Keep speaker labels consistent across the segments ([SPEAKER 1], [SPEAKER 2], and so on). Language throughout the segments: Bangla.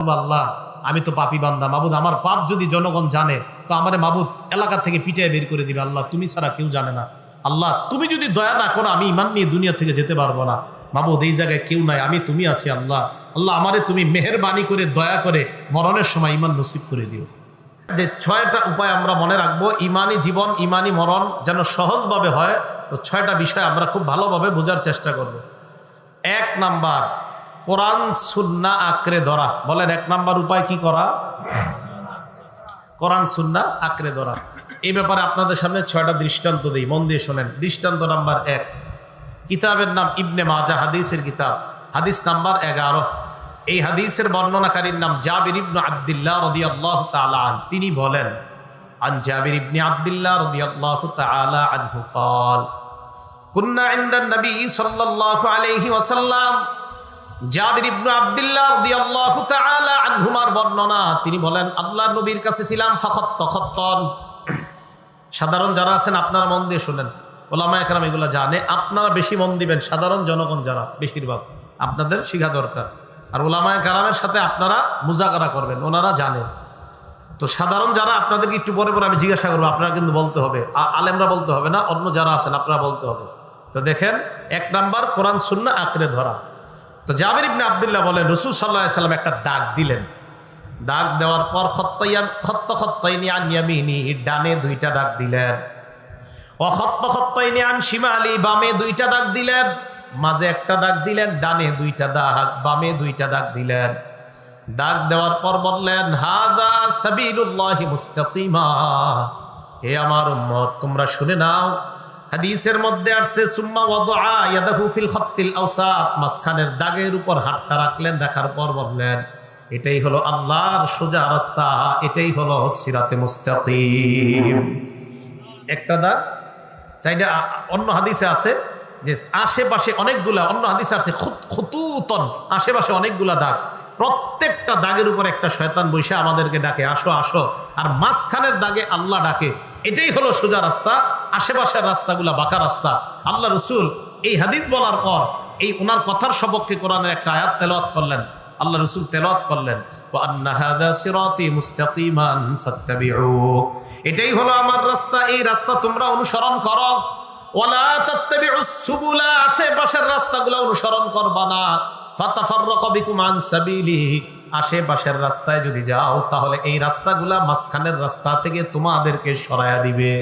[SPEAKER 1] আল্লাহ আমি তো পাপী বান্দা, মাবুদ আমার পাপ যদি জনগণ জানে তো আমারে মাবুদ এলাকা থেকে পিটায় বের করে দিবে। আল্লাহ তুমি ছাড়া কেউ জানে না। আল্লাহ তুমি যদি দয়া না করো আমি ইমান নিয়ে দুনিয়া থেকে যেতে পারবো না। মাবুদ এই জায়গায় কেউ নাই, আমি তুমি আছি। আল্লাহ আল্লাহ আমারে তুমি মেহেরবানি করে দয়া করে মরণের সময় ইমান নসিব করে দিও। যে 6টা উপায় আমরা মনে রাখবো ইমানি জীবন ইমানি মরণ যেন সহজভাবে হয়, তো 6টা বিষয় আমরা খুব ভালোভাবে বোঝার চেষ্টা করব। 1 নাম্বার, কোরআন সুন্নাহ আঁকড়ে ধরা। বলেন 1 নাম্বার উপায় কি করা? কোরআন সুন্নাহ আঁকড়ে ধরা। এই ব্যাপারে আপনাদের সামনে 6টা দৃষ্টান্ত দিই, মন দিয়ে শোনেন। দৃষ্টান্ত নাম্বার 1, কিতাবের নাম ইবনে মাজাহ, হাদিসের কিতাব, হাদিস নাম্বার 11। এই হাদিসের বর্ণনাকারীর নাম জাবির ইবনে আব্দুল্লাহ রাদিয়াল্লাহু তাআলা আনহু। তিনি বলেন, আন জাবির ইবনে আব্দুল্লাহ রাদিয়াল্লাহু তাআলা আনহু قال কুন্না ইনদান নবী সাল্লাল্লাহু আলাইহি ওয়াসাল্লাম। জাবির ইবনে আব্দুল্লাহ রাদিয়াল্লাহু তাআলা আনহুমার বর্ণনা, তিনি বলেন আল্লাহর নবীর কাছে ছিলাম। ফাখাত্তান, সাধারণ যারা আছেন আপনারা মন দিয়ে শুনেন, ওলামায়ে কেরাম এগুলো জানে, আপনারা বেশি মন দিবেন। সাধারণ জনগণ যারা বেশিরভাগ আপনাদের শিখা দরকার, আর ওলামায়ে কেরামের সাথে আপনারা মুজাকারা করবেন, ওনারা জানেন। তো সাধারণ যারা আপনাদেরকে একটু পরে পরে আমি জিজ্ঞাসা করবো, আপনারা কিন্তু বলতে হবে, আলেমরা বলতে হবে না, অন্য যারা আছেন আপনারা বলতে হবে। তো দেখেন 1 নাম্বার কোরআন সুন্নাহ আঁকড়ে ধরা। তো জাবির ইবনে আব্দুল্লাহ বলেন রাসূল সাল্লাল্লাহু আলাইহি সাল্লাম একটা দাগ দিলেন। দাগ দেওয়ার পর খত্তাইনি আন ইয়ামিনি, ডানে 2টা দাগ দিলেন। ও খত্তাইনি আন শিমালি, বামে 2টা দাগ দিলেন। মাঝে একটা দাগ দিলেন, ডানে 2টা দাগ, বামে 2টা দাগ দিলেন। দাগ দেওয়ার পর বললেন হাদা সাবিলুল্লাহি মুস্তাকিমা, হে আমার উম্মত তোমরা শুনে নাও। হাদিসের মধ্যে আসছে সুম্মা ওয়াদা ইয়াদাহু ফিল খাত্তিল আওসাত, মাঝখানের দাগের উপর হাতটা রাখলেন, রাখার পর বললেন এটাই হলো আল্লাহর সোজা রাস্তা, এটাই হলো সিরাতে মুস্তাকিম। একটা দাগ চাইটা। অন্য হাদিসে আছে যে আশেপাশে অনেকগুলা, অন্য হাদিসে আছে খুতুতন, আশেপাশে অনেকগুলা দাগ, প্রত্যেকটা দাগের উপর একটা শয়তান বসে আমাদেরকে ডাকে আসো আসো, আর মাঝখানের দাগে আল্লাহ ডাকে, এটাই হলো সোজা রাস্তা, আশেপাশের রাস্তাগুলা বাঁকা রাস্তা। আল্লাহ রসুল এই হাদিস বলার পর এই ওনার কথার সপক্ষে কোরআনের একটা আয়াত তেলাওয়াত করলেন। আল্লাহ রসুল তেলাওয়াত করলেন ওয়া আন্না হাযা সিরাতী মুস্তাকিমান ফাত্তাবিউ, এটাই হলো আমার রাস্তা, এই রাস্তা তোমরা অনুসরণ করো। ওয়ালা তাত্তাবিউস সুবুলা, আশেপাশের রাস্তাগুলো অনুসরণ করবা না। ফাতাফাররাকা বিকুম আন সাবিলি, আশেপাশের রাস্তায় যদি যাও তাহলে এই রাস্তাগুলা মাঝখানের রাস্তা থেকে তোমাদেরকে সরায়া দিবে।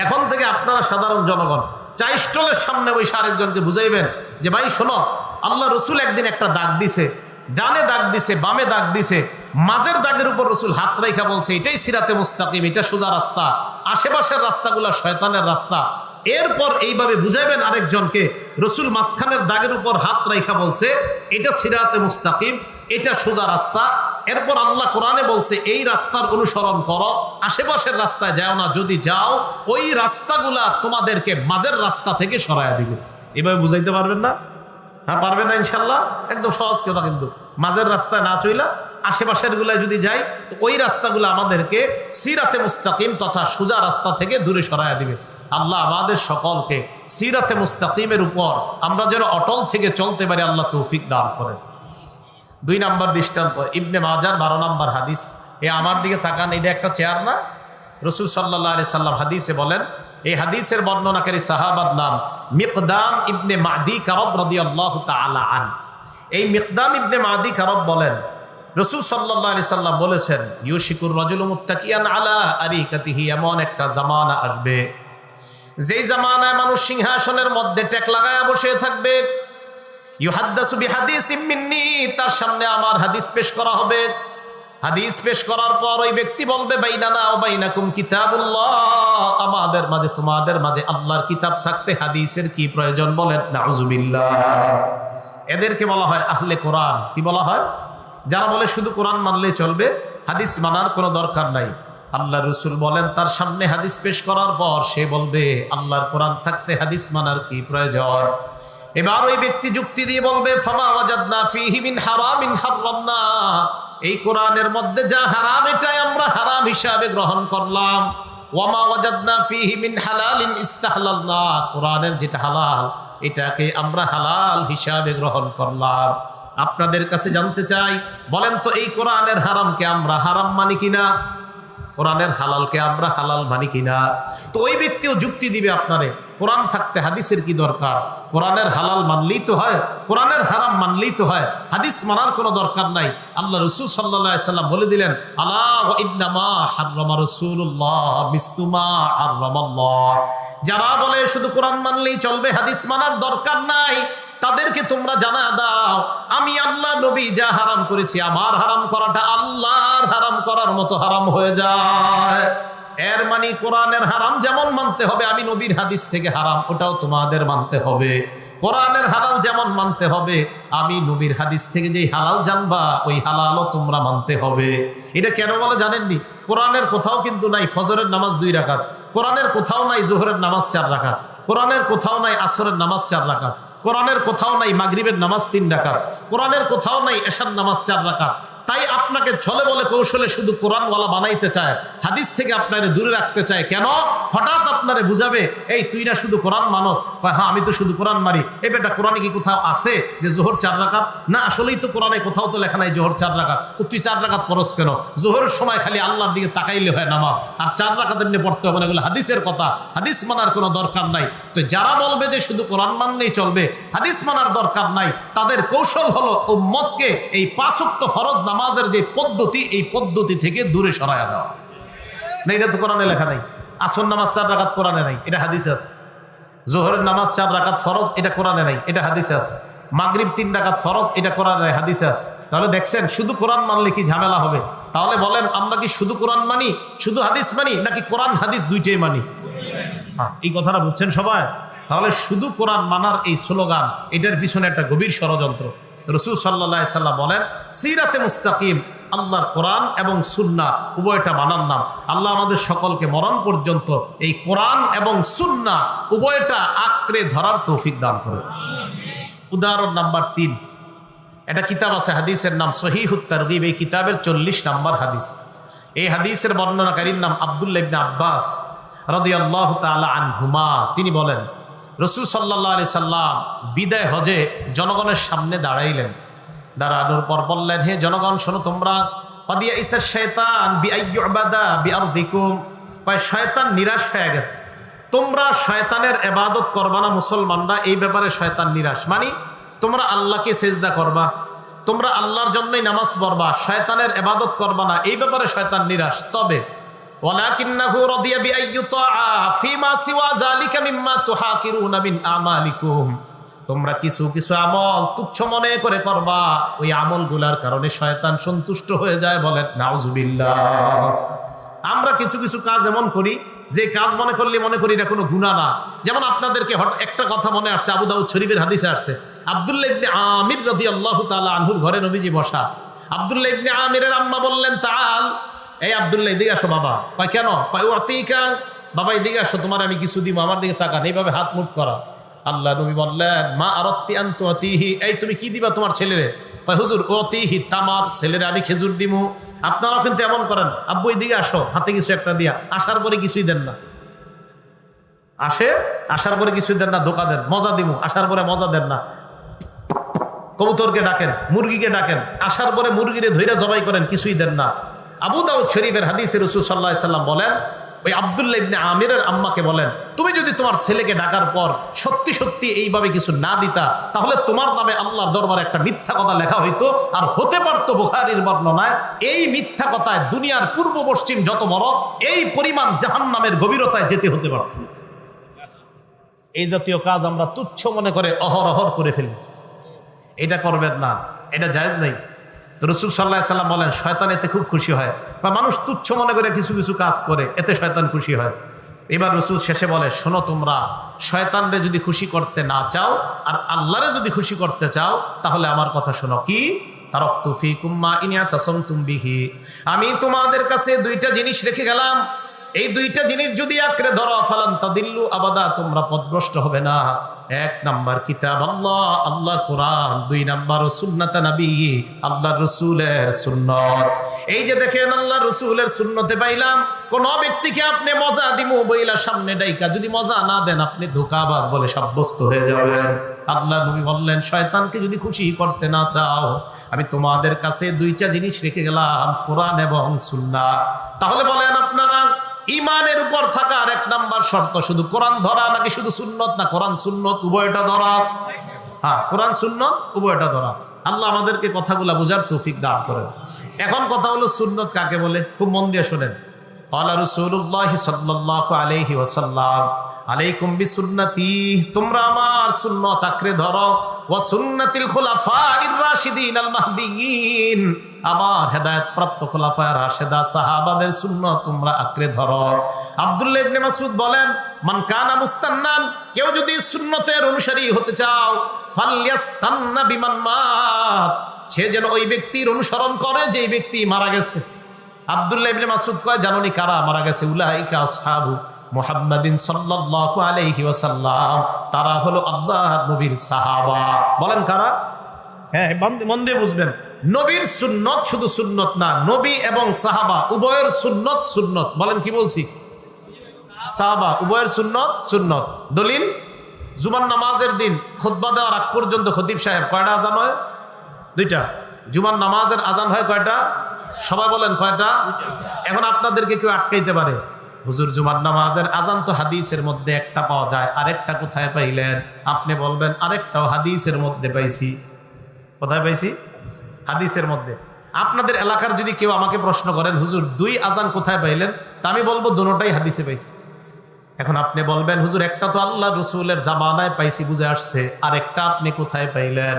[SPEAKER 1] এখন থেকে আপনারা সাধারণ জনগণ চা স্টলের সামনে বসে আরেকজনকে বুঝাইবেন যে ভাই শোনো, আল্লাহ রসুল একদিন একটা দাগ দিছে, ডানে দাগ দিছে, বামে দাগ দিছে, মাঝের দাগের উপর রসুল হাত রাইখা বলছে এটাই সিরাতে মুস্তাকিম, এটা সোজা রাস্তা, আশেপাশের রাস্তাগুলা শয়তানের রাস্তা। এরপর এইভাবে বুঝাইবেন আরেকজনকে, রসুল মাঝখানের দাগের উপর হাত রাইখা বলছে এটা সিরাতে মুস্তাকিম, এটা সোজা রাস্তা। এরপর আল্লাহ কোরআনে বলছে এই রাস্তার অনুসরণ করো, আশেপাশের রাস্তায় যাও না, যদি যাও ওই রাস্তাগুলা তোমাদেরকে মাঝের রাস্তা থেকে সরাইয়া দিবে। এভাবে বুঝাইতে পারবেন না? হ্যাঁ পারবেন না ইনশাল্লাহ, একদম সহজ কথা। কিন্তু মাঝের রাস্তায় না চইলা আশেপাশের গুলায় যদি যাই তো ওই রাস্তাগুলো আমাদেরকে সিরাতে মুস্তাকিম তথা সোজা রাস্তা থেকে দূরে সরাইয়া দিবে। আল্লাহ আমাদের সকলকে সিরাতে মুস্তাকিমের উপর আমরা যেন অটল থেকে চলতে পারি, আল্লাহ তৌফিক দান করেন। 2 নাম্বার দৃষ্টান্ত ইবনে মাজার 12 নাম্বার হাদিস। আমার দিকে তাকান, এটা একটা চেয়ার না? রাসূল সাল্লাল্লাহু আলাইহি সাল্লাম হাদিসে বলেন, এই হাদিসের বর্ণনাকারী সাহাবার নাম মিকদাম ইবনে মাদি কারব রাদিয়াল্লাহু তাআলা আন। এই মিকদাম ইবনে মাদি কারব বলেন রাসূল সাল্লাল্লাহু আলাইহি সাল্লাম বলেছেন ইউশিকুর রাজুলু মুত্তাকিয়ান আলা আরিকাতিহি, এমন একটা জামানা আসবে যেই জামানায় মানুষ সিংহাসনের মধ্যে টেক লাগায়া বসে থাকবে। ইউহাদ্দাসু বিহাদিসিম মিন্নি, তার সামনে আমার হাদিস পেশ করা হবে। হাদিস পেশ করার পর ওই ব্যক্তি বলবে বাইনানা ওয়া বাইনাকুম কিতাবুল্লাহ, আমাদের মাঝে তোমাদের মাঝে আল্লাহর কিতাব থাকতে হাদিসের কি প্রয়োজন? বলেন নাউজুবিল্লাহ। এদেরকে বলা হয় আহলে কোরআন। কি বলা হয়? যারা বলে শুধু কোরআন মানলেই চলবে, হাদিস মানার কোনো দরকার নাই। আল্লাহ রসুল বলেন তার সামনে হাদিস পেশ করার পর সে বলবে আল্লাহর কোরআন থাকতে হাদিস মানার কি প্রয়োজন? এবার ওই ব্যক্তি যুক্তি দিয়ে বলবে ফামা ওয়াজাদনা ফীহি মিন হারামিন হারামনা, এই কোরআনের মধ্যে যা হারাম এটাই আমরা হারাম হিসাবে গ্রহণ করলাম। ওয়ামা ওয়াজাদনা ফীহি মিন হালালিন ইস্তাহলালনা, কোরআনের যেটা হালাল এটাকে আমরা হালাল হিসাবে গ্রহণ করলাম। আপনাদের কাছে জানতে চাই, বলেন তো এই কোরআনের হারামকে আমরা হারাম মানি কিনা, কোরআনের হালালকে আমরা হালাল মানি কিনা? তো ওই ব্যক্তিও যুক্তি দিবে আপনারে, কোরআন থাকতে হাদিসের কি দরকার? কোরআনের হালাল মানলেই তো হয়, কোরআনের হারাম মানলেই তো হয়, হাদিস মানার কোনো দরকার নাই। আল্লাহ রাসূল সাল্লাল্লাহু আলাইহি সাল্লাম বলে দিলেন, আলা ওয়া ইন্নামা হাররামা রাসূলুল্লাহ মিসলুমা হাররামাল্লাহ। যারা বলে শুধু কোরআন মানলেই চলবে, হাদিস মানার দরকার নাই, তাদেরকে তোমরা জানা দাও, আমি আল্লাহ নবী যা হারাম করেছি, আমার হারাম করাটা আল্লাহর হারাম করার মতো হারাম হয়ে যায়। এর মানে কোরআনের হারাম যেমন মানতে হবে, আমি নবীর হাদিস থেকে হারাম ওটাও তোমাদের মানতে হবে। কোরআনের হালাল যেমন মানতে হবে, আমি নবীর হাদিস থেকে যেই হালাল জানবা ওই হালালও তোমরা মানতে হবে। এটা কেন বলে জানেননি? কোরআনের কোথাও কিন্তু নাই ফজরের নামাজ 2 রাকাত, কোরআনের কোথাও নাই জোহরের নামাজ 4 রাকাত, কোরআনের কোথাও নাই আসরের নামাজ 4 রাকাত, কোরআনের কোথাও নাই মাগরিবের নামাজ 3 রাকাত, কোরআনের কোথাও নাই এশার নামাজ 4 রাকাত। তাই আপনাকে ছলে বলে কৌশলে শুধু কোরআনওয়ালা বানাইতে চায়, হাদিস থেকে আপনারে দূরে রাখতে চায়। কেন? হঠাৎ আপনারে বুঝাবে, এই তুই না শুধু কোরআন মানস। হ্যাঁ, আমি তো শুধু কোরআন মারি। এই বেটা, কোরআনে কি কোথাও আছে যে জোহর 4 রাকাত? না, আসলেই তো কোরআনে কোথাও তো লেখা নাই জোহর 4 রাকাত। তো তুই 4 রাকাত পড়স কেন? জোহরের সময় খালি আল্লাহর দিকে তাকাইলে হয় নামাজ, আর 4 রাকাত এমনি পড়তে হবে না, এগুলো হাদিসের কথা, হাদিস মানার কোনো দরকার নাই। তো যারা বলবে যে শুধু কোরআন মানলেই চলবে, হাদিস মানার দরকার নাই, তাদের কৌশল হলো উম্মতকে এই 5 ওয়াক্ত ফরজ নামাজের যে পদ্ধতি, এই পদ্ধতি থেকে দূরে সরায়া দেওয়া। না, এটা তো কোরআনে লেখা নাই। আসর নামাজ 4 রাকাত কোরআনে নাই, এটা হাদিসে আছে। জোহরের নামাজ 4 রাকাত ফরজ, এটা কোরআনে নাই, এটা হাদিসে আছে। মাগরিব 3 রাকাত ফরজ, এটা কোরআনে নাই, হাদিসে আছে। তাহলে দেখছেন শুধু কোরআন মানলে কি ঝামেলা হবে? তাহলে বলেন, আমরা কি শুধু কোরআন মানি, শুধু হাদিস মানি, নাকি কোরআন হাদিস দুইটাই মানি? হ্যাঁ, এই কথাটা বুঝছেন সবাই? তাহলে শুধু কোরআন মানার এই স্লোগান, এটার পিছনে একটা গভীর ষড়যন্ত্র। রাসূল সাল্লাল্লাহু আলাইহি সাল্লাম বলেন, সিরাতে মুস্তাকিম আল্লাহর কোরআন এবং সুন্নাহ উভয়টা মানার নাম। আল্লাহ আমাদের সকলকে মরণ পর্যন্ত এই কোরআন এবং সুন্নাহ উভয়টা আঁকড়ে ধরার তৌফিক দান করুন। উদাহরণ নাম্বার 3, একটা কিতাব আছে, হাদিসের নাম সহিহুত তারগিব। এই কিতাবের 40 নম্বর হাদিস। এই হাদিসের বর্ণনাকারীর নাম আব্দুল্লাহ ইবনে আব্বাস রাদিয়াল্লাহু তাআলা আনহুমা। তিনি বলেন, রাসূল সাল্লাল্লাহু আলাইহি সাল্লাম বিদায় হজে জনগণের সামনে দাঁড়াইলেন। দাঁড়ানোর পর বললেন, হে জনগণ শোনো তোমরা, কাদিয়া ইসা শাইতান বিআইয়ুবাদা বিআরদিকুম। কয় শয়তান নিরাশ হয়ে গেছে, তোমরা শয়তানের ইবাদত করবা না মুসলমানরা, এই ব্যাপারে শয়তান নিরাশ। মানে তোমরা আল্লাহকে সেজদা করবা, তোমরা আল্লাহর জন্যই নামাজ পড়বা, শয়তানের ইবাদত করবা না, এই ব্যাপারে শয়তান নিরাশ। তবে ওয়ালাকিন্নাহু রাদিয়া বিআইয়ুতা ফিমা সিওয়া যালিকা মিম্মা তুহাকিরুনা মিন আমালিকুম। তোমরা কিছু কিছু আমল তুচ্ছ মনে করে করবা, ওই আমলগুলার কারণে শয়তান সন্তুষ্ট হয়ে যায়। বলেন নাউজুবিল্লাহ। আমরা কিছু কিছু কাজ এমন করি যে কাজ মনে করলে মনে করি এটা কোনো গুনাহ না। যেমন আপনাদেরকে একটা কথা মনে আসছে, আবু দাউদ শরীফের হাদিসে আসছে, আব্দুল্লাহ ইবনে আমির রাদিয়াল্লাহু তাআলা আনহুর ঘরে নবীজি বসা। আব্দুল্লাহ ইবনে আমিরের আম্মা বললেন, তাআল, এই আব্দুল্লাহ এদিকে আসো বাবা। কয় কেন? কয় উতিকা, বাবা এদিকে আসো, তোমার আমি কিছু দিব, আমার দিকে তাকান, এইভাবে হাত মুঠ করা। আল্লাহ নবী বললেন, মা আরাত্তি আন তুতিহি, এই তুমি কি দিবা তোমার ছেলেরে? কয় হুজুর উতিহি তামার, ছেলেরে আমি খেজুর দিমু। আপনারাও কিন্তু এমন করেন, আব্বু এদিকে আসো, হাতে কিছু একটা দিয়া, আসার পরে কিছুই দেন না। আসার পরে কিছুই দেন না, ধোকা দেন, মজা দিমু, আসার পরে মজা দেন না। কবুতরকে ডাকেন, মুরগিকে ডাকেন, আসার পরে মুরগিরে ধইরা জবাই করেন, কিছুই দেন না। আবু দাউদ শরীফের হাদিসে রাসূল সাল্লাল্লাহু আলাইহি সাল্লাম বলেন, ওই আব্দুল্লাহ ইবনে আমিরের আম্মাকে বলেন, তুমি যদি তোমার ছেলেকে ডাকার পর সত্যি সত্যি এইভাবে কিছু না দিতা, তাহলে তোমার নামে আল্লাহর দরবারে একটা মিথ্যা কথা লেখা হইতো, আর হতে পারতো বুখারীর বর্ণনায় এই মিথ্যা কথায় দুনিয়ার পূর্ব পশ্চিম যত বড় এই পরিমাণ জাহান্নামের গভীরতায় যেতে হতে পারত। এই জাতীয় কাজ আমরা তুচ্ছ মনে করে অহরহর করে ফেলি। এটা করবেন না, এটা জায়েজ নাই। তো রাসূল সাল্লাল্লাহু আলাইহি সাল্লাম বলেন, শয়তান এতে খুব খুশি হয়, বা মানুষ তুচ্ছ মনে করে কিছু কিছু কাজ করে, এতে শয়তান খুশি হয়। এবার রাসূল শেষে বলে, শোনো তোমরা, শয়তানরে যদি খুশি করতে না চাও আর আল্লাহরে যদি খুশি করতে চাও, তাহলে আমার কথা শোনো। কি? তারাকতু ফীকুম মা ইন ইয়াতাসামতুম বিহি। আমি তোমাদের কাছে 2টা জিনিস রেখে গেলাম, এই 2টা জিনিস যদি আঁকড়ে ধরো, ফালান তাদিল্লু আবাদা, তোমরা পথভ্রষ্ট হবে না। এক নাম্বার কিতাব আল্লাহ, আল্লাহর কোরআন, দুই নাম্বার সুন্নাত নবী, আল্লাহর রাসূলের সুন্নত। এই যে দেখেন আল্লাহর রাসূলের সুন্নতে পাইলাম কোন ব্যক্তিকে আপনি মজা দিমু বইলা সামনে ডাইকা যদি মজা না দেন আপনি ধোঁকাবাজ বলে সাব্যস্ত হয়ে যাবেন। আল্লাহ নবী বললেন শয়তানকে যদি খুশি করতে না চাও আমি তোমাদের কাছে দুইটা জিনিস রেখে গেলাম, কোরআন এবং সুন্নাহ। তাহলে বলেন আপনারা ইমানের উপর থাকার এক নাম্বার শর্ত শুধু কোরআন ধরা নাকি শুধু সুন্নত, না কোরআন সুন্নত উভয়টা ধরা? হ্যাঁ, কোরআন সুন্নত উভয়টা ধরা। আল্লাহ আমাদেরকে কথাগুলা বোঝার তৌফিক দান করেন। এখন কথা হলো সুন্নত কাকে বলে, খুব মন দিয়ে শোনেন। ক্বালা রাসূলুল্লাহ সাল্লাল্লাহু আলাইহি ওয়াসাল্লাম আলাইকুম বিসুন্নতি, তোমরা আমার সুন্নত আঁকড়ে ধরো, ওয়া সুন্নাতিল খুলাফাইর রাশিদিন আল মাহদিয়িন, আমার হেদায়েত প্রাপ্ত খুলাফায়ে রাশিদা সাহাবাদের সুন্নত তোমরা আঁকড়ে ধরো। আব্দুল্লাহ ইবনে মাসউদ বলেন মান কানা মুস্তান্নান, কেউ যদি সুন্নতের অনুসারী হতে চাও ফালইয়াস্তান্না বিমান মাত, সে যেন ওই ব্যক্তির অনুসরণ করে যেই ব্যক্তি মারা গেছে। আব্দুল্লাহ ইবনে মাসউদ কয় জানোনি কারা মারা গেছে? উলাইকা আসহাবু মুহাম্মাদিন সাল্লাল্লাহু আলাইহি ওয়াসাল্লাম, তারা হলো আল্লাহর নবীর সাহাবা। বলেন কারা? হ্যাঁ, মন দিয়ে বুঝবেন। নবীর সুন্নত শুধু সুন্নত না, নবী এবং সাহাবা উভয়ের সুন্নত সুন্নত। বলেন কি বলছি? সাহাবা উভয়ের সুন্নত সুন্নত। দলিল জুমার নামাজের দিন খুতবা দেওয়ার আগ পর্যন্ত খতিব সাহেব কয়টা আজান হয়? দুইটা। জুমার নামাজের আজান হয় কয়টা? সবাই বলেন কয়টা? এখন আপনাদেরকে কেউ আটকাইতে পারে, হুজুর জুমার নামাজের আজান তো হাদিসের মধ্যে একটা পাওয়া যায়, আরেকটা কোথায় পাইলেন? আপনি বলবেন আরেকটাও হাদিসের মধ্যে পাইছি। কোথায় পাইছি? হাদিসের মধ্যে। আপনাদের এলাকার যদি কেউ আমাকে প্রশ্ন করেন হুজুর দুই আজান কোথায় পাইলেন, তা আমি বলবো দুটোটাই হাদিসে পাইছি। এখন আপনি বলবেন হুজুর একটা তো আল্লাহ রসুলের জামানায় পাইছি বুঝে আসছে, আরেকটা আপনি কোথায় পাইলেন?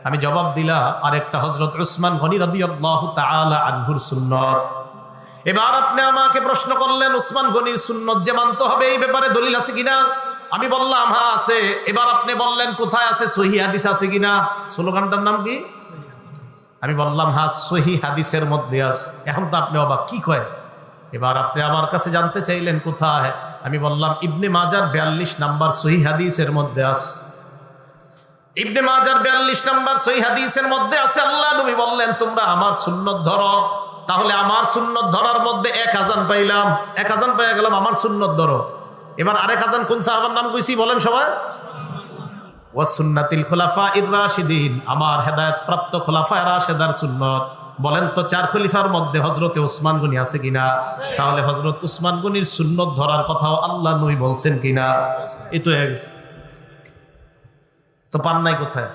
[SPEAKER 1] আমি জবাব দিলাম আরেকটা হযরত উসমান গনি রাদিয়াল্লাহু তাআলা আনহুর সুন্নত। এবার আপনি আমাকে প্রশ্ন করলেন উসমান গনির সুন্নত যে মানতে হবে এই ব্যাপারে দলিল আছে কিনা? আমি বললাম হ্যাঁ আছে। এবার আপনি বললেন কোথায় আছে, সহিহ হাদিস আছে কিনা? স্লোগানটার নাম কি? আমি বললাম হ্যাঁ সহিহ হাদিসের মধ্যে আছে। এখন তো আপনি অবাক, কি কয়? এবার আপনি আমার কাছে জানতে চাইলেন কোথায়, আমি বললাম ইবনে মাজার 42 নাম্বার সহিহ হাদিসের মধ্যে আছে। ইবনে মাজার 42 নাম্বার সহিহ হাদিসের মধ্যে আছে। আল্লাহ নবী বললেন তোমরা আমার সুন্নত ধরো। তাহলে আমার সুন্নত ধরার মধ্যে এক আজান পাইলাম, এক আজান পেয়ে গেলাম, আমার সুন্নত ধরো। এবার আরেক আজান কোন সাহাবার নাম কইছি বলেন সবাই? ওয়া সুন্নাতিল খুলাফাইর রাশিদিন, আমার হেদায়েত প্রাপ্ত খুলাফায়ে রাশিদার সুন্নত। বলেন তো চার খলিফার মধ্যে হযরতে ওসমান গনি আছে কিনা? তাহলে হযরত ওসমান গনির সুন্নত ধরার কথাও আল্লাহ নবী বলছেন কিনা? এই তো হয়ে গেছে। তো পান নাই কোথায়?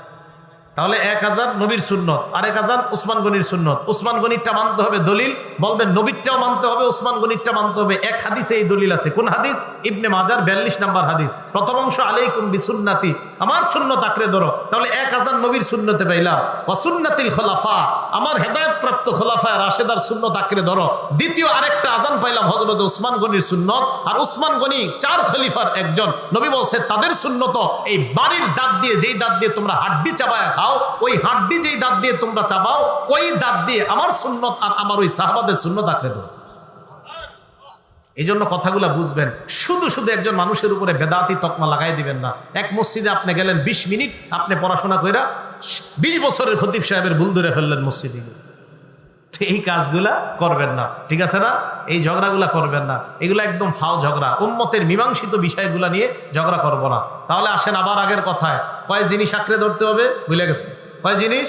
[SPEAKER 1] তাহলে এক আজান নবীর সুন্নত, আরেক আজান ওসমান গনির সুন্নত। ওসমান গনিরটা মানতে হবে দলিল, বলবেন নবীরটাও মানতে হবে, ওসমান গনিরটা মানতে হবে। এক হাদিসে এই দলিল আছে। কোন হাদিস? ইবনে মাজার 42 নাম্বার হাদিস, প্রথম অংশ আলাইকুম বিসুন্নতি, আমার সুন্নত আঁকড়ে ধরো। তাহলে এক আজান নবীর সুন্নতে পাইলাম। ওয়া সুন্নাতিল খুলাফা, আমার হেদায়েত প্রাপ্ত খুলাফায়ে রাশিদার সুন্নত আঁকড়ে ধরো। দ্বিতীয় আরেকটা আজান পাইলাম হযরত ওসমান গনির সুন্নত। আর ওসমান গনি চার খলিফার একজন, নবী বলছে তাদের সুন্নত এই বাড়ির দাঁত দিয়ে, যেই দাঁত দিয়ে তোমরা হাড্ডি চাবায়া খাও, ওই হাড্ডি যেই দাঁত দিয়ে তোমরা চাবাও, ওই দাঁত দিয়ে আমার সুন্নত আর আমার ওই সাহাবাদের সুন্নত আঁকড়ে ধরো। এই জন্য কথাগুলা বুঝবেন। শুধু শুধু একজন মানুষের উপরে বেদাতি তকমা লাগাই দিবেন না। এক মসজিদে আপনি গেলেন 20 মিনিট, আপনি পড়াশোনা কইরা 20 বছরের খতিব সাহেবের ভুল ধরে ফেললেন মসজিদে। এই কাজগুলা করবেন না, ঠিক আছে না? এই ঝগড়াগুলা করবেন না, এগুলা একদম ফাও ঝগড়া। উম্মতের মীমাংসিত বিষয়গুলা নিয়ে ঝগড়া করব না। তাহলে আসেন আবার আগের কথায়, কয় জিনিস আঁকড়ে ধরতে হবে ভুলে গেছে। কয় জিনিস?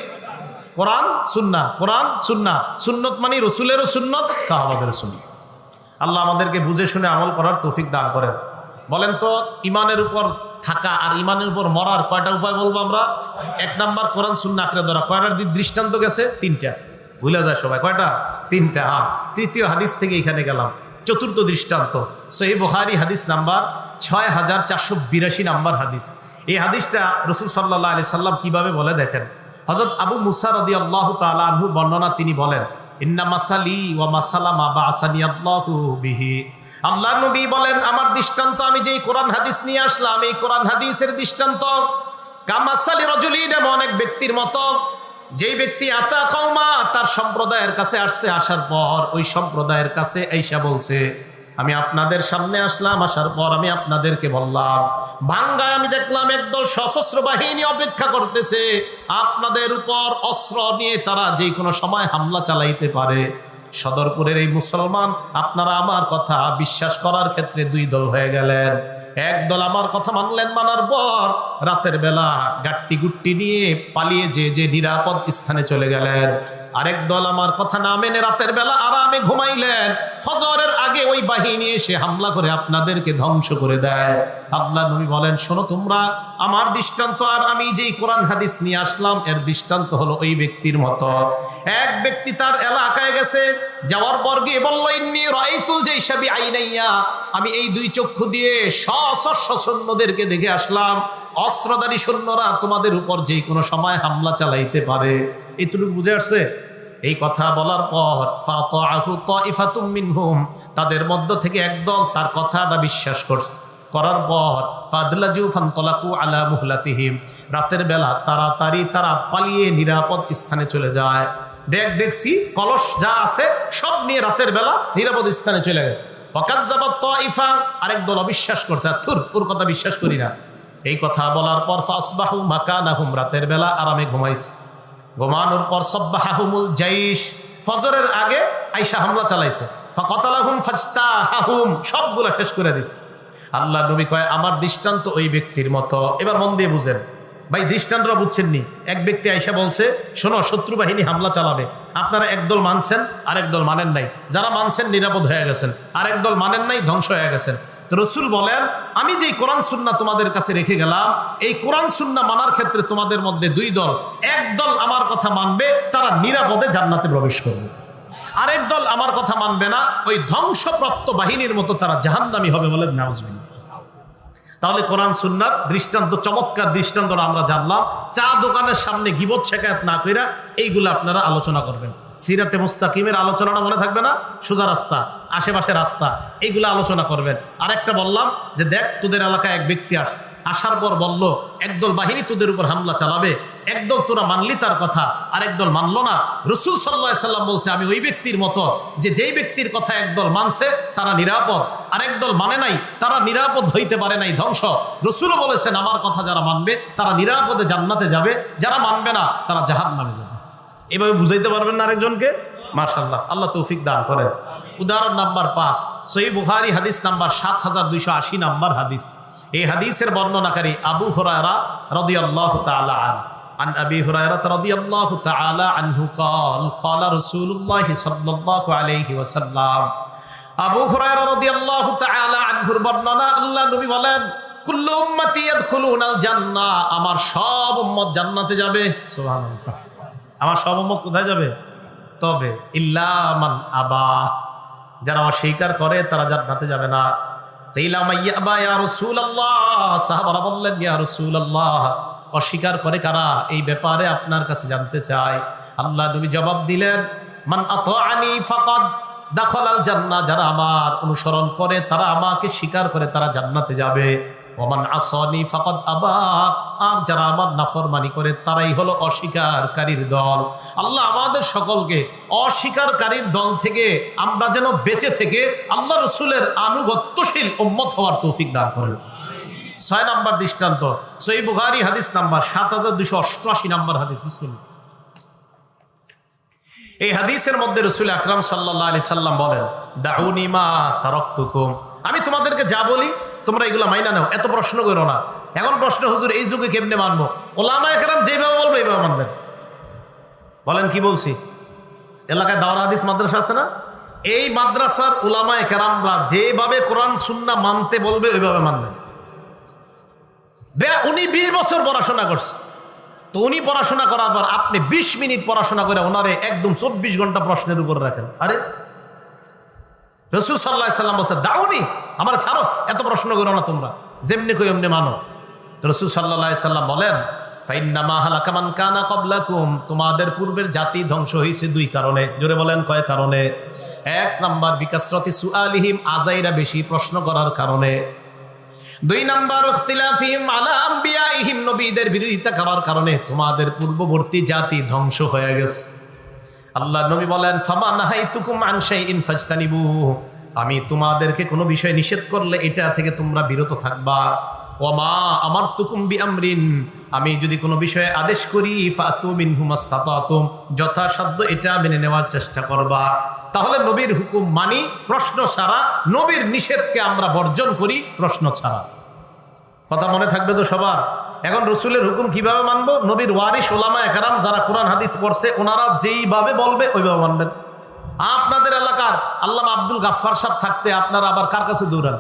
[SPEAKER 1] কোরআন সুন্নাহ, কোরআন সুন্নাহ। সুন্নত মানে রসুলেরও সুন্নত, সাহাবাদেরও সুন্নত। আল্লাহ আমাদেরকে বুঝে শুনে আমল করার তৌফিক দান করেন। বলেন তো ইমানের উপর থাকা আর ইমানের উপর মরার কয়টা উপায় বলবো আমরা? এক নাম্বার কোরআন সুন্নাহ আঁকড়ে ধরা। কয়টার দৃষ্টান্ত গেছে? 3টা। ভুলে যায় সবাই, কয়টা? 3টা। হ্যাঁ, তৃতীয় হাদিস থেকে এখানে গেলাম। চতুর্থ দৃষ্টান্ত সহিহ বুখারী হাদিস নাম্বার 6482 নাম্বার হাদিস। এই হাদিসটা রাসূল সাল্লাল্লাহু আলাইহি সাল্লাম কিভাবে বলে দেখেন। হযরত আবু মুসা রাদিয়াল্লাহু তাআলা আনহু বর্ণনা, তিনি বলেন ইন্না মাসালি ওয়া মাসালা মা বাআসানি আল্লাহু বিহি। আল্লাহর নবী বলেন আমার দৃষ্টান্ত, আমি যেই কোরআন হাদিস নিয়ে আসলাম, এই কোরআন হাদিসের দৃষ্টান্ত কামাসালি রাজুলিন, এমন এক ব্যক্তির মতো যেই ব্যক্তি আতা কওমা, তার সম্প্রদায়ের কাছে আসছে, আসার পর ওই সম্প্রদায়ের কাছে আইসা বলছে আমি আপনাদের সামনে আসলাম, আসার পর আমি আপনাদেরকে বললাম, ভাঙ্গায় আমি দেখলাম একদল সশস্ত্র বাহিনী অপেক্ষা করতেছে আপনাদের উপর, অস্ত্র নিয়ে তারা যে কোনো সময় হামলা চালাইতে পারে। সদরপুরের এই মুসলমান, আপনারা আমার কথা বিশ্বাস করার ক্ষেত্রে দুই দল হয়ে গেলেন। এক দল আমার কথা মানলেন, মানার পর রাতের বেলা গাট্টি গুট্টি নিয়ে পালিয়ে যে নিরাপদ স্থানে চলে গেলেন। আরেক দল আমার কথা না মেনে রাতের বেলা আরামে ঘুমাইলেন, ফজরের আগে ওই বাহিনী এসে হামলা করে আপনাদেরকে ধ্বংস করে দেয়। আল্লাহ নবী বলেন, শোনো তোমরা, আমার দৃষ্টান্ত আর আমি যেই কোরআন হাদিস নিয়ে আসলাম এর দৃষ্টান্ত হলো ওই ব্যক্তির মতো। এক ব্যক্তি তার এলাকায় গেছে, যাওয়ার পর গিয়ে বলল, ইন্নী রাআইতুল জাইশা বিআইনাইয়া, আমি এই দুই চক্ষু দিয়ে সশস্ত্র সৈন্যদেরকে দেখে আসলাম, অস্ত্রধারী সৈন্যরা তোমাদের উপর যে কোনো সময় হামলা চালাইতে পারে। এইটুকু বুঝে আসছে? এই কথা বলার পর ফাতাআহু তাইফাতুম মিনহুম, তাদের মধ্য থেকে একদল তার কথাটা বিশ্বাস করছে। করার পর ফাদলাজু ফানতলাকু আলা মুহলাতিহিম, রাতের বেলা তাড়াতাড়ি তারা পালিয়ে নিরাপদ স্থানে চলে যায়। দেখছি কলস যা আছে সব নিয়ে রাতের বেলা নিরাপদ স্থানে চলে গেছে। ওয়াকাজ্জাবাত তাইফা, আরেক দল অবিশ্বাস করছে, থুর, ওর কথা বিশ্বাস করি না। এই কথা বলার পর ফাসবাহু মাকানাহুম, রাতের বেলা আরামে ঘুমাইছে। ঘুমানোর পর সাব্বাহাহুমুল জাইশ, ফজরের আগে আইসা হামলা চালাইছে। ফাকাতালাহুম ফাজতাহাহুম, সবগুলা শেষ করে দিছে। আল্লাহ নবী কয়, আমার দৃষ্টান্ত ওই ব্যক্তির মতো। এবার মন দিয়ে বুঝেন ভাই, দৃষ্টান্তটা বুঝছেননি? এক ব্যক্তি আইসা বলছে, শোনো, শত্রু বাহিনী হামলা চালাবে, আপনারা একদল মানছেন আর একদল মানেন নাই। যারা মানছেন নিরাপদ হয়ে গেছেন, আর একদল মানেন নাই, ধ্বংস হয়ে গেছেন। তো রসুল বলেন, আমি যেই কোরআন সুন্নাহ তোমাদের কাছে রেখে গেলাম, এই কোরআন সুন্নাহ মানার ক্ষেত্রে তোমাদের মধ্যে দুই দল। এক দল আমার কথা মানবে, তারা নিরাপদে জান্নাতে প্রবেশ করবে। আরেক দল আমার কথা মানবে না, ওই ধ্বংসপ্রাপ্ত বাহিনীর মতো তারা জাহান্নামী হবে। বলেন নাউজুবিল্লাহ। তাহলে কোরআন সুন্নাহর দৃষ্টান্ত, চমৎকার দৃষ্টান্তটা আমরা জানলাম। চা দোকানের সামনে গীবত শেখায়াত না কইরা এইগুলো আপনারা আলোচনা করবেন। সিরাতে মুস্তাকিমের আলোচনাটা মনে থাকবে না? সোজা রাস্তা, আশেপাশে রাস্তা, এইগুলো আলোচনা করবেন। আরেকটা বললাম যে দেখ, তোদের এলাকায় এক ব্যক্তি আসছে, আসার পর বলল একদল বাহিনী তোদের উপর হামলা চালাবে, একদল তোরা মানলি তার কথা, আর একদল মানলো না। রসুল সাল্লাল্লাহু আলাইহি সাল্লাম বলছে, আমি ওই ব্যক্তির মতো, যেই ব্যক্তির কথা একদল মানছে তারা নিরাপদ, আর একদল মানে নাই, তারা নিরাপদ হইতে পারে নাই, ধ্বংস। রসুলও বলেছেন, আমার কথা যারা মানবে তারা নিরাপদে জান্নাতে যাবে, যারা মানবে না তারা জাহান্নামে যাবে। এভাবে বুঝাইতে পারবেন না আরেকজনকে? মাশাআল্লাহ, আল্লাহ তৌফিক দান করেন। উদাহরণ নাম্বার 5, সহিহ বুখারী হাদিস নাম্বার 7280 নাম্বার হাদিস। এই হাদিসের বর্ণনাকারী আবু হুরায়রা রাদিয়াল্লাহু তাআলা আনহু। عن أبي هريرة رضي الله تعالى عنه قال قال رسول الله صلى الله عليه وسلم, আবু হুরায়রা রাদিয়াল্লাহু তাআলা আনহুর বর্ণনা, আল্লাহ নবী বলেন, কুল্লু উম্মতি ইয়াদখুলুনাল জান্নাহ, আমার সব উম্মত জান্নাতে যাবে। সুবহানাল্লাহ, আমার সব উম্মত কোথায় যাবে? তবে ইল্লা মান আবা, যারা অস্বীকার করে তারা জান্নাতে যাবে না। ইলা মাইয়াবা ইয়া রাসূলুল্লাহ, সাহাবারা বললেন, ইয়া রাসূলুল্লাহ, অস্বীকার করে কারা? এই ব্যাপারে আপনার কাছে জানতে চাই। আল্লাহ নবী জবাব দিলেন, মান আতাআনি ফাকাদ দাখালাল জান্নাহ, যারা আমার অনুসরণ করে, তারা আমাকে স্বীকার করে, তারা জান্নাতে যাবে। ওমান আসানি ফাকাদ আবা, আর যারা আমার নাফরমানি করে তারাই হলো অস্বীকারীর দল। আল্লাহ আমাদের সকলকে অস্বীকারীর দল থেকে আমরা যেন বেঁচে থেকে আল্লাহ রসুলের আনুগত্যশীল উম্মত হওয়ার তৌফিক দান করেন। 6 নাম্বার দৃষ্টান্ত, সহিহ বুখারী হাদিস নাম্বার 7288 নাম্বার হাদিস। বিসমিল্লাহ। এই হাদিসের মধ্যে রাসূল আকরাম সাল্লাল্লাহু আলাইহি সাল্লাম বলেন, দাউনি মা তারাকতুকুম, আমি তোমাদেরকে যা বলি তোমরা এগুলা মাইনা নাও, এত প্রশ্ন করো না। এখন প্রশ্ন, হুজুর এই যুগে কেমনে মানবো? ওলামায়ে কেরাম যেভাবে বলবে এইভাবে মানবেন। বলেন কি বলছি? এলাকায় দাওরা হাদিস মাদ্রাসা আছে না? এই মাদ্রাসার ওলামায়ে কেরামরা যেভাবে কোরআন সুন্নাহ মানতে বলবে ওইভাবে মানবেন। উনি 20 বছর পড়াশোনা করছে, তো উনি পড়াশোনা করার পর আপনি 20 মিনিট পড়াশোনা করে ওনারে একদম 24 ঘন্টা প্রশ্নের উপর রাখেন। আরে রাসূল সাল্লাল্লাহু আলাইহি সাল্লাম বলছে, দাউনি, আমার ছাড়ো, এত প্রশ্ন করো না তোমরা, যেমনি কই এমনি মানো। তো রাসূল সাল্লাল্লাহু আলাইহি সাল্লাম বলেন, ফাইন্নামা হালাকা মান কানা ক্বাবলাকুম, তোমাদের পূর্বের জাতি ধ্বংস হয়েছে 2 কারণে। জোরে বলেন, কয় কারণে? 1 নাম্বার বিকাসরতি সুআলিহিম, আজাইরা বেশি প্রশ্ন করার কারণে। 2 নাম্বার ইখতিলাফিহিম আলা আমবিয়াইহিম, নবীদের বিরোধিতা করার কারণে তোমাদের পূর্ববর্তী জাতি ধ্বংস হয়ে গেছে। আল্লাহ নবী বলেন, ফামা নাহাইতুকুম আন শাইইন ফাজতানিবুহু, আমি তোমাদেরকে কোনো বিষয় নিষেধ করলে এটা থেকে তোমরা বিরত থাকবা। ওমা আমারতুকুম বিআমরিন, আমি যদি কোনো বিষয়ে আদেশ করি ফাতু মিনহু মাসতাতাতুম, যথাসাধ্য এটা মেনে নেওয়ার চেষ্টা করবা। তাহলে নবীর হুকুম মানি প্রশ্ন ছাড়া, নবীর নিষেধকে আমরা বর্জন করি প্রশ্ন ছাড়া। কথা মনে থাকবে তো সবার? এখন রসুলের হুকুম কিভাবে মানবো? নবীর ওয়ারিস ওলামা একরাম যারা কোরআন হাদিস পড়ছে ওনারা যেইভাবে বলবে ওইভাবে মানবেন। আপনাদের এলাকার আল্লামা আব্দুল গাফফার সাহেব থাকতে আপনারা আবার কার কাছে দৌড়ান?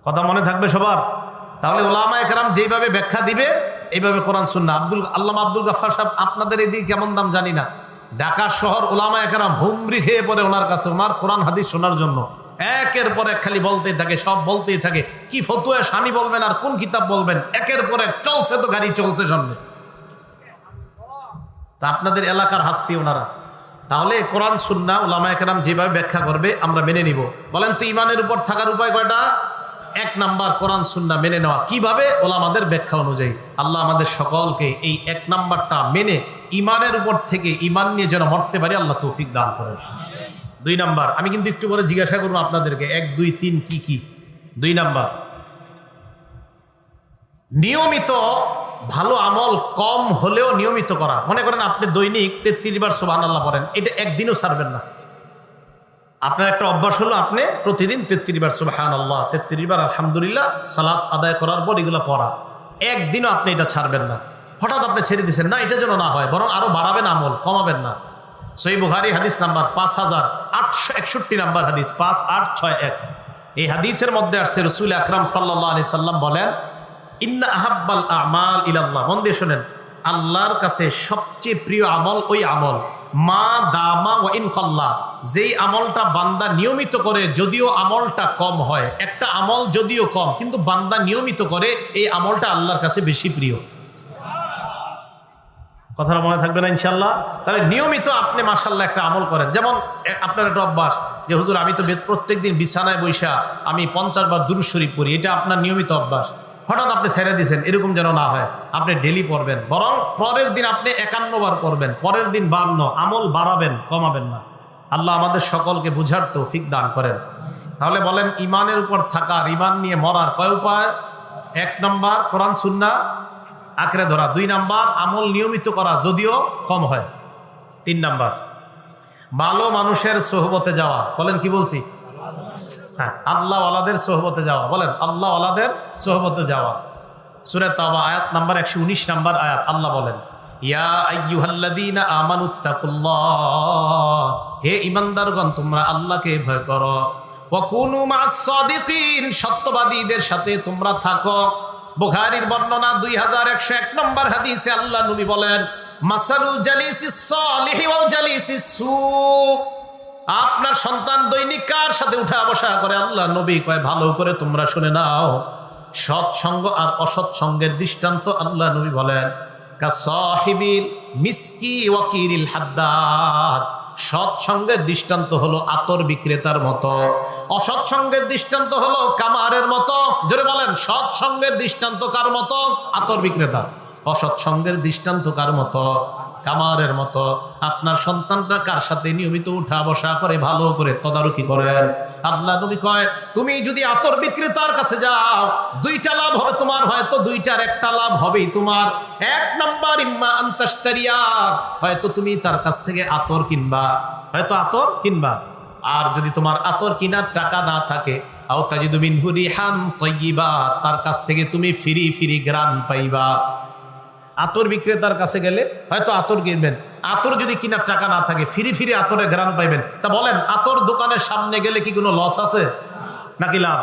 [SPEAKER 1] কথা মনে থাকবে সবার? তাহলে ওলামা একরাম যেইভাবে ব্যাখ্যা দিবে এইভাবে কোরআন সুন্নাহ। আল্লামা আব্দুল গাফফার সাহেব আপনাদের এদিকে কেমন দাম জানি না, ঢাকা শহর ওলামা একরাম হুমরি খেয়ে পড়ে ওনার কাছে, ওনার কোরআন হাদিস শোনার জন্য। একের পর এক খালি বলতেই থাকে, সব বলতেই থাকে। কি ফতুয়া শানি বলবেন আর কোন কিতাব বলবেন, একের পর এক চলছে, তো গাড়ি চলছে সামনে। তা আপনাদের এলাকার হাস্তি ওনারা। তাহলে কোরআন সুন্নাহ উলামায়ে কেরাম যেভাবে ব্যাখ্যা করবে আমরা মেনে নিব। বলেন তো ইমানের উপর থাকার উপায় কয়টা? 1 নাম্বার কোরআন সুন্নাহ মেনে নেওয়া। কিভাবে? ওলামাদের ব্যাখ্যা অনুযায়ী। আল্লাহ আমাদের সকলকে এই 1 নাম্বারটা মেনে ইমানের উপর থেকে ইমান নিয়ে যেন মরতে পারি, আল্লাহ তৌফিক দান করেন। 2 নাম্বার, আমি কিন্তু একটু পরে জিজ্ঞাসা করবো আপনাদেরকে 1, 2, 3 কি কি। 2 নাম্বার, নিয়মিত ভালো আমল কম হলেও নিয়মিত করা। মনে করেন আপনি দৈনিক 33 বার সুবহানাল্লাহ পড়েন, এটা একদিনও ছাড়বেন না। আপনার একটা অভ্যাস হলো আপনি প্রতিদিন 33 বার সুবহানাল্লাহ, 33 বার আলহামদুলিল্লাহ সালাত আদায় করার পর এগুলো পড়া, একদিনও আপনি এটা ছাড়বেন না। হঠাৎ আপনি ছেড়ে দিচ্ছেন না, এটা যেন না হয়, বরং আরো বাড়াবেন আমল, কমাবেন না। সহিহ বুখারী হাদিস নাম্বার 5861 নাম্বার হাদিস 5861। এই হাদিসের মধ্যে আসছে রাসূল আকরাম সাল্লাল্লাহু আলাইহি সাল্লাম বলেন, ইন্না আহাব্বাল আমাল ইলাল্লাহ, মন দিয়ে শোনেন, আল্লাহর কাছে সবচেয়ে প্রিয় আমল ওই আমল মা দামা ওয়া ইন কাল্লা, যেই আমলটা বান্দা নিয়মিত করে যদিও আমলটা কম হয়। একটা আমল যদিও কম কিন্তু বান্দা নিয়মিত করে, এই আমলটা আল্লাহর কাছে বেশি প্রিয়। কথাটা মনে থাকবে না ইনশাল্লাহ? তাহলে নিয়মিত আপনি মাশাআল্লাহ একটা আমল করেন। যেমন আপনার একটা অভ্যাস যে হুজুর আমি তো প্রত্যেকদিন বিছানায় বৈশা আমি 50 বার দুরূদ শরীফ পড়ি, এটা আপনার নিয়মিত অভ্যাস। হঠাৎ আপনি ছেড়ে দিয়েছেন, এরকম যেন না হয়। আপনি ডেলি পড়বেন, বরং পরের দিন আপনি 51 বার পড়বেন, পরের দিন 52। আমল বাড়াবেন, কমাবেন না। আল্লাহ আমাদের সকলকে বুঝার তৌফিক দান করেন। তাহলে বলেন ইমানের উপর থাকার, ইমান নিয়ে মরার কয় উপায়? 1 নাম্বার কোরআন সুন্নাহ আঁকড়ে ধরা। 2 নাম্বার আমল নিয়মিত করা যদিও কম হয়। 3 নাম্বার ভালো মানুষের সোহবতে যাওয়া। বলেন কি বলছি? হ্যাঁ, আল্লাহ ওয়ালাদের সোহবতে যাওয়া। বলেন আল্লাহ ওয়ালাদের সোহবতে যাওয়া। সূরা তাওবা আয়াত নাম্বার 119 নাম্বার আয়াত, আল্লাহ বলেন ইয়া আইয়ুহাল্লাযীনা আমানুত্তাকুল্লাহ, হে ঈমানদারগণ তোমরা আল্লাহকে ভয় করো। ওয়া কুনু মা'আস সাদিকিন, সত্যবাদীদের সাথে তোমরা থাকো। বুখারীর বর্ণনা 2101 নম্বর হাদিসে আল্লাহ নবী বলেন মাসালুল জালিসিস সালিহি ওয়াল জালিসিস সু, আপনার সন্তান দৈনিক কার সাথে উঠা বসা করে? আল্লাহ নবী কয় ভালো করে তোমরা শুনে নাও, সৎসঙ্গ আর অসৎ সঙ্গের দৃষ্টান্ত আল্লাহ নবী বলেন কাসাহিবিল মিসকি ওয়াকিরিল হাদ্দাদ, সৎসঙ্গের দৃষ্টান্ত হলো আতর বিক্রেতার মতো, অসৎ সঙ্গের দৃষ্টান্ত হলো কামারের মতো। জোরে বলেন সৎসঙ্গের দৃষ্টান্ত কার মতো? আতর বিক্রেতা। অসৎ সঙ্গের দৃষ্টান্ত কার মতো? কামারের মতো। আপনার সন্তানটা কার সাথে নিয়মিত উঠা বসা করে ভালো করে তদারকি করেন। আল্লাহ নবী কয় তুমি যদি আতর বিক্রেতার কাছে যাও 2টা লাভ হবে তোমার, হয়তো 2টার একটা লাভ হবেই তোমার। 1 নাম্বার ইম্মা আনতাশতারিয়া, হয়তো তুমি তার কাছ থেকে আতর কিনবা, হয়তো আতর কিনবা। আর যদি তোমার আতর কেনার টাকা না থাকে আও তাজিদু মিনহু রিহান তাইয়্যিবা, তার কাছ থেকে তুমি ফ্রি ফ্রি গ্রান পাইবা। আতর বিক্রেতার কাছে গেলে হয়তো আতর কিনবেন, আতর যদি কিনার টাকা না থাকে ফিরি ফিরি আতরের গ্রান পাইবেন। তা বলেন আতর দোকানের সামনে গেলে কি কোনো লস আছে নাকি লাভ?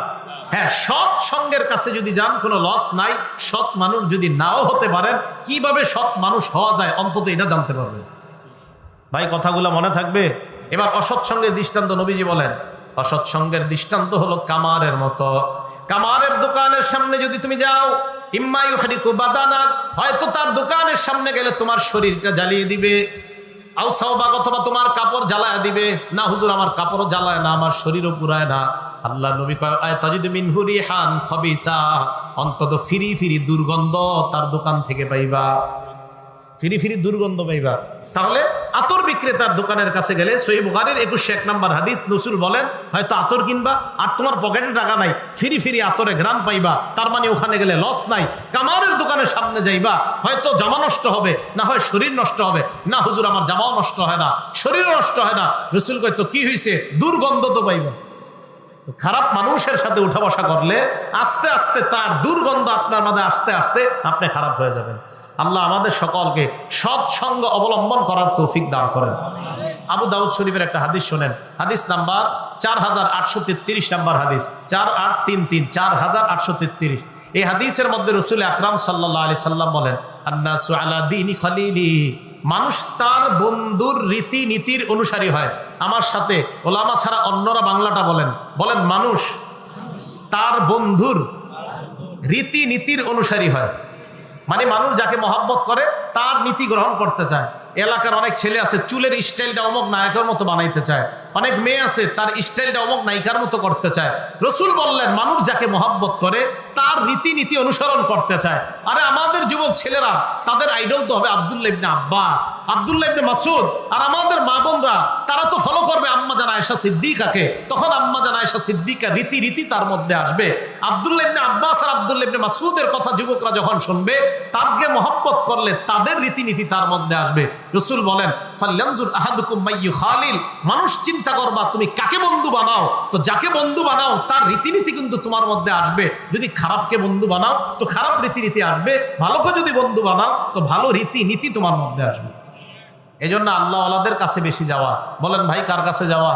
[SPEAKER 1] হ্যাঁ, সৎ সঙ্গের কাছে যদি যান কোনো লস নাই। সৎ মানুষ যদি নাও হতে পারেন, কিভাবে সৎ মানুষ হওয়া যায় অন্তত এটা জানতে পারবেন। ভাই কথাগুলো মনে থাকবে। এবার অসৎ সঙ্গের দৃষ্টান্ত নবীজি বলেন, অসৎ সঙ্গের দৃষ্টান্ত হলো কামারের মতো। কামারের দোকানের সামনে যদি তুমি যাও ইম্মা ইউহরিকু বাদানাক, হয়তো তার দোকানের সামনে গেলে তোমার শরীরটা জ্বালিয়ে দিবে। আও সাওবাক, অথবা তোমার কাপড় জ্বালায় দিবে। না হুজুর আমার কাপড়ও জ্বালায় না, আমার শরীরও পুরায় না। আল্লাহ নবী কয় তাজিদু মিনহু রিহান খাবিসা, অন্তত ফিরি ফিরি দুর্গন্ধ তার দোকান থেকে পাইবা, ফিরি ফিরি দুর্গন্ধ পাইবা। তাহলে আতর বিক্রেতার দোকানের কাছে গেলে সহিহ বুখারীর 2101 নম্বর হাদিস, রাসূল বলেন হয়তো আতর কিনবা আর তোমার পকেটে টাকা নাই, ফিরি ফিরি আতরে ঘ্রাণ পাইবা, তার মানে ওখানে গেলে লস নাই। কামারের দোকানের সামনে যাইবা, হয়তো জামা নষ্ট হবে, না হয় শরীর নষ্ট হবে। না হুজুর, আমার জামাও নষ্ট হয় না, শরীরও নষ্ট হয় না। রাসূল কয় তো কি হয়েছে, দুর্গন্ধ তো পাইবা। খারাপ মানুষের সাথে উঠা বসা করলে আস্তে আস্তে তার দুর্গন্ধ আপনার মাঝে আস্তে আস্তে আপনি খারাপ হয়ে যাবেন। আল্লাহ আমাদের সকলকে সৎসঙ্গ অবলম্বন করার তৌফিক দান করেন। আবু দাউদ শরীফের একটা হাদিস শোনেন, হাদিস নাম্বার 4833 নম্বর হাদিস, 4833, 4833। এই হাদিসের মধ্যে রাসূল আকরাম সাল্লাল্লাহু আলাইহি সাল্লাম বলেন, আন্নাসু আলা দীনি খলিলি, মানুষ তার বন্ধুর রীতিনীতির অনুসারী হয়। আমার সাথে ওলামা ছাড়া অন্যরা বাংলাটা বলেন, বলেন মানুষ তার বন্ধুর রীতিনীতির অনুসারী হয়। মানে মানুষ যাকে মহব্বত করে তার নীতি গ্রহণ করতে চায়। এলাকার অনেক ছেলে আছে চুলের স্টাইলটা অমুক নায়কের মতো বানাইতে চায়, অনেক মেয়ে আছে তার স্টাইলটা অমুক নায়িকার মতো করতে চায়। রাসূল বললেন মানুষ যাকে মহব্বত করে তার রীতিনীতি অনুসরণ করতে চায়। আরে আমাদের যুবক ছেলেরা তাদের আইডল তো হবে আব্দুল্লাহ ইবনে আব্বাস, আব্দুল্লাহ ইবনে মাসউদ। আর আমাদের মা বোনরা তারা তো ফলো করবে আম্মা জান আয়েশা সিদ্দিকাকে। তখন আম্মা জান আয়েশা সিদ্দিকা রীতি তার মধ্যে আসবে। আব্দুল্লাহ ইবনে আব্বাস আর আব্দুল্লাহ ইবনে মাসউদের কথা যুবকরা যখন শুনবে, তাদেরকে মহব্বত করলে তাদের রীতিনীতি তার মধ্যে আসবে। রাসূল বলেন ফালয়ানজুর আহাদুকুম মাইয়ু খালিল, মানুষ চিন্তা করবা তুমি কাকে বন্ধু বানাও, তো যাকে বন্ধু বানাও তার রীতিনীতি কিন্তু তোমার মধ্যে আসবে। যদি খারাপকে বন্ধু বানাও তো খারাপ রীতিনীতি আসবে, ভালোকে যদি বন্ধু বানাও তো ভালো রীতিনীতি তোমার মধ্যে আসবে। এই জন্য আল্লাহ ওয়ালাদের কাছে বেশি যাওয়া। বলেন ভাই কার কাছে যাওয়া?